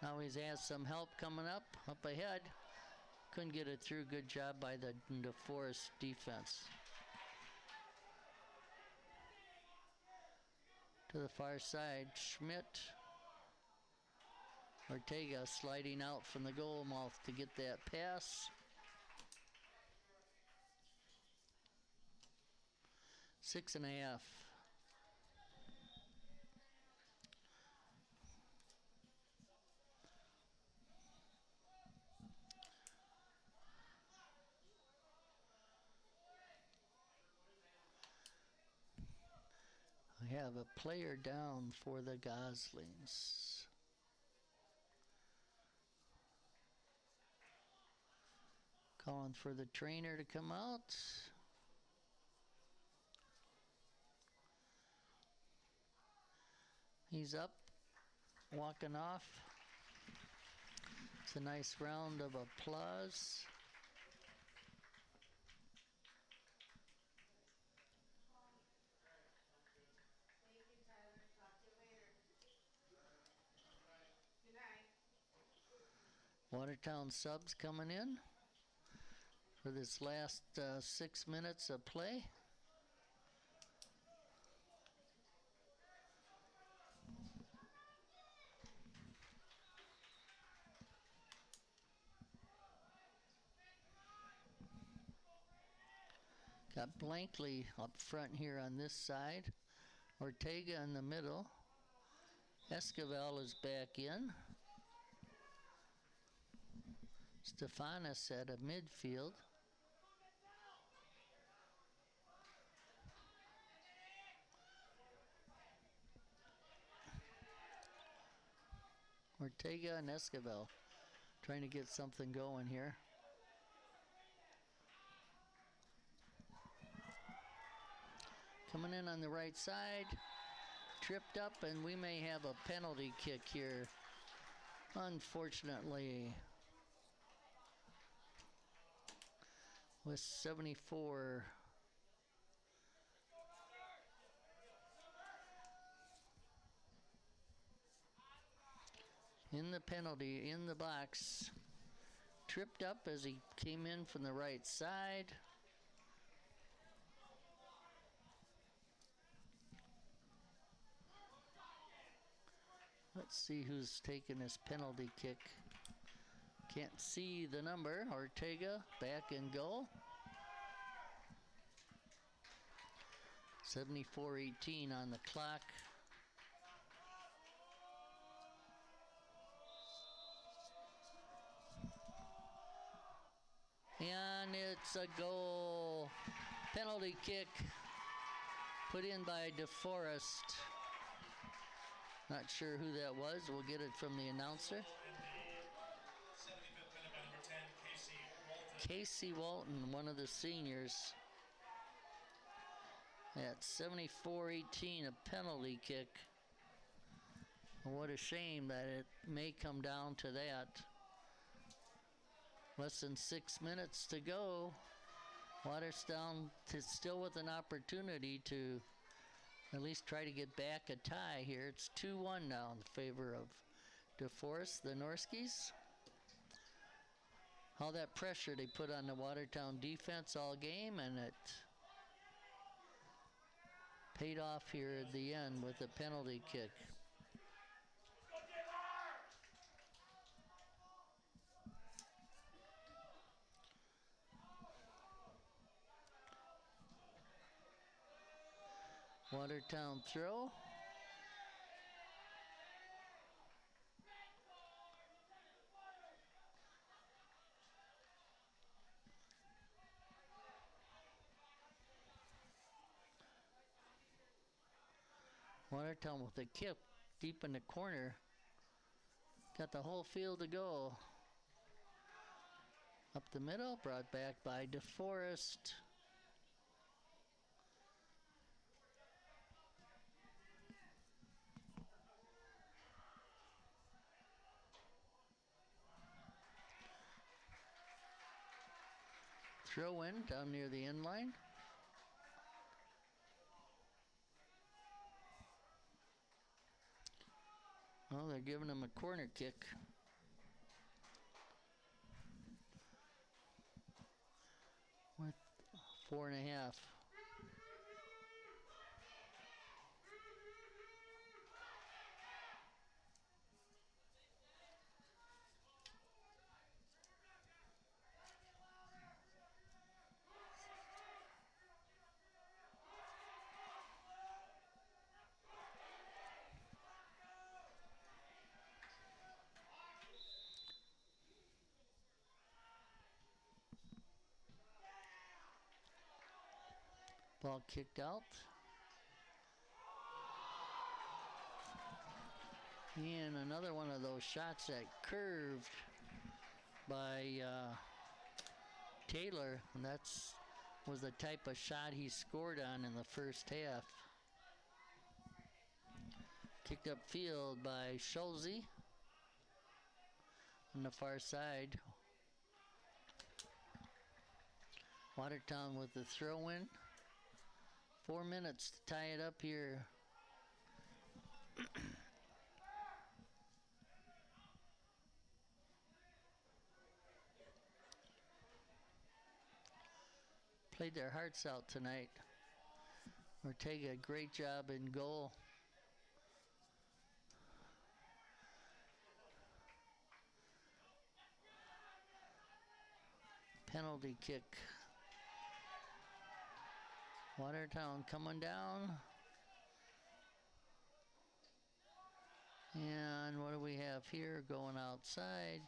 Now he's asked some help coming up ahead. Couldn't get it through. Good job by the Deforest defense. To the far side, Schmidt. Ortega sliding out from the goal mouth to get that pass. Six and a half. We have a player down for the Goslings. Calling for the trainer to come out. He's up, walking off. It's a nice round of applause. Watertown subs coming in for this last 6 minutes of play. Got Blankley up front here on this side. Ortega in the middle. Esquivel is back in. Stefanis at a midfield. Ortega and Esquivel trying to get something going here. Coming in on the right side, tripped up, and we may have a penalty kick here. Unfortunately, with 74. In the penalty, in the box. Tripped up as he came in from the right side. Let's see who's taking this penalty kick. Can't see the number. Ortega back and goal. 74-18 on the clock. And it's a goal. Penalty kick put in by Deforest. Not sure who that was. We'll get it from the announcer. In the 75th minute by number 10, Casey Walton, one of the seniors. At 74-18, a penalty kick. What a shame that it may come down to that. Less than 6 minutes to go. Watertown is still with an opportunity to at least try to get back a tie here. It's 2-1 now in favor of Deforest, the Norkies. All that pressure they put on the Watertown defense all game, and it paid off here at the end with a penalty kick. Watertown throw. Watertown with a kick deep in the corner. Got the whole field to go. Up the middle, brought back by Deforest. Throw in down near the end line. Well, they're giving him a corner kick. With 4.5. Ball kicked out. And another one of those shots that curved by Taylor. And that's was the type of shot he scored on in the first half. Kicked up field by Schulze on the far side. Watertown with the throw in. 4 minutes to tie it up here. Played their hearts out tonight. Ortega, great job in goal. Penalty kick. Watertown coming down. And what do we have here? Going outside.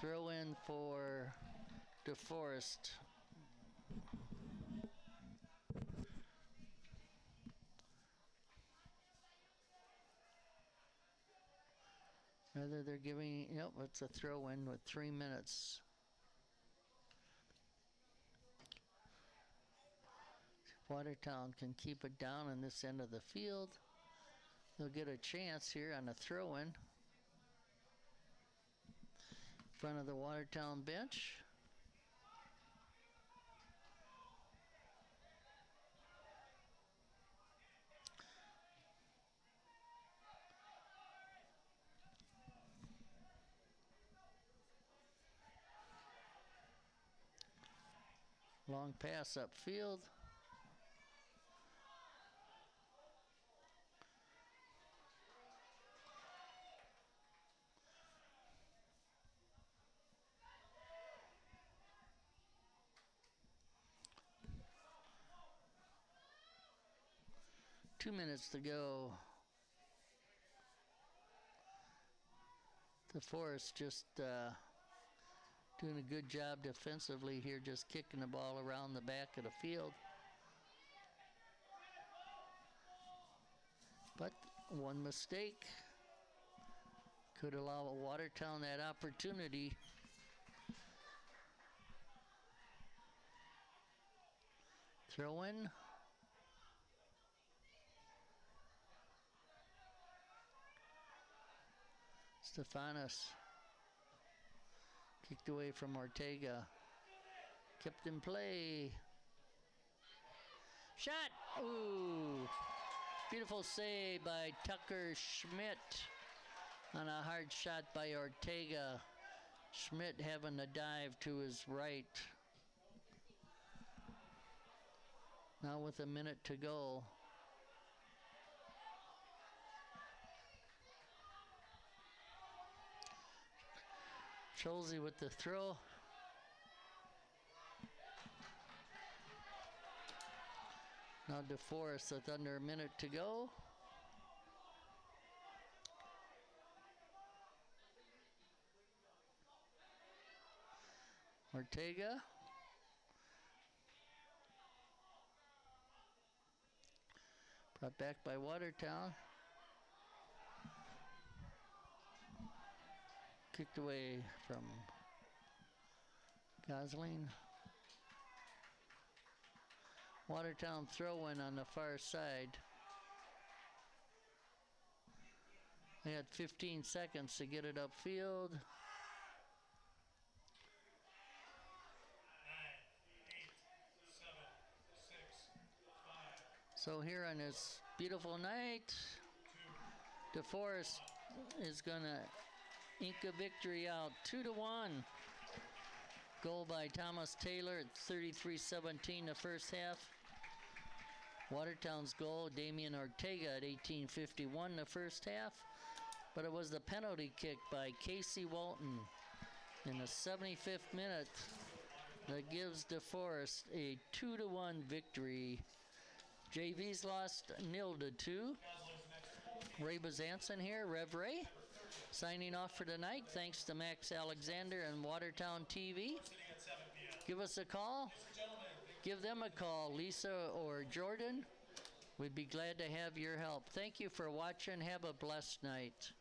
Throw in for Deforest. Rather they're giving, yep, it's a throw in with 3 minutes. Watertown can keep it down in this end of the field. They'll get a chance here on a throw-in. In front of the Watertown bench. Long pass upfield. 2 minutes to go. Deforest just doing a good job defensively here, just kicking the ball around the back of the field. But one mistake could allow Watertown that opportunity. Throw in. Stefanos kicked away from Ortega. Kept in play. Shot! Ooh! Beautiful save by Tucker Schmidt on a hard shot by Ortega. Schmidt having a dive to his right. Now with a minute to go. Scholze with the throw. Now Deforest with under a minute to go. Ortega. Brought back by Watertown. Kicked away from Gosling. Watertown throw-in on the far side. They had 15 seconds to get it upfield. 9, 8, 7, 6, 5. So here on this beautiful night, Deforest is gonna ink a victory out 2-1. Goal by Thomas Taylor at 33-17 the first half. Watertown's goal, Damian Ortega at 18:51 the first half. But it was the penalty kick by Casey Walton in the 75th minute that gives Deforest a 2-1 victory. JV's lost 0-2. Ray Bazanson here, Rev Ray, signing off for tonight. Thanks to Max Alexander and Watertown TV. Give us a call. Give them a call, Lisa or Jordan. We'd be glad to have your help. Thank you for watching. Have a blessed night.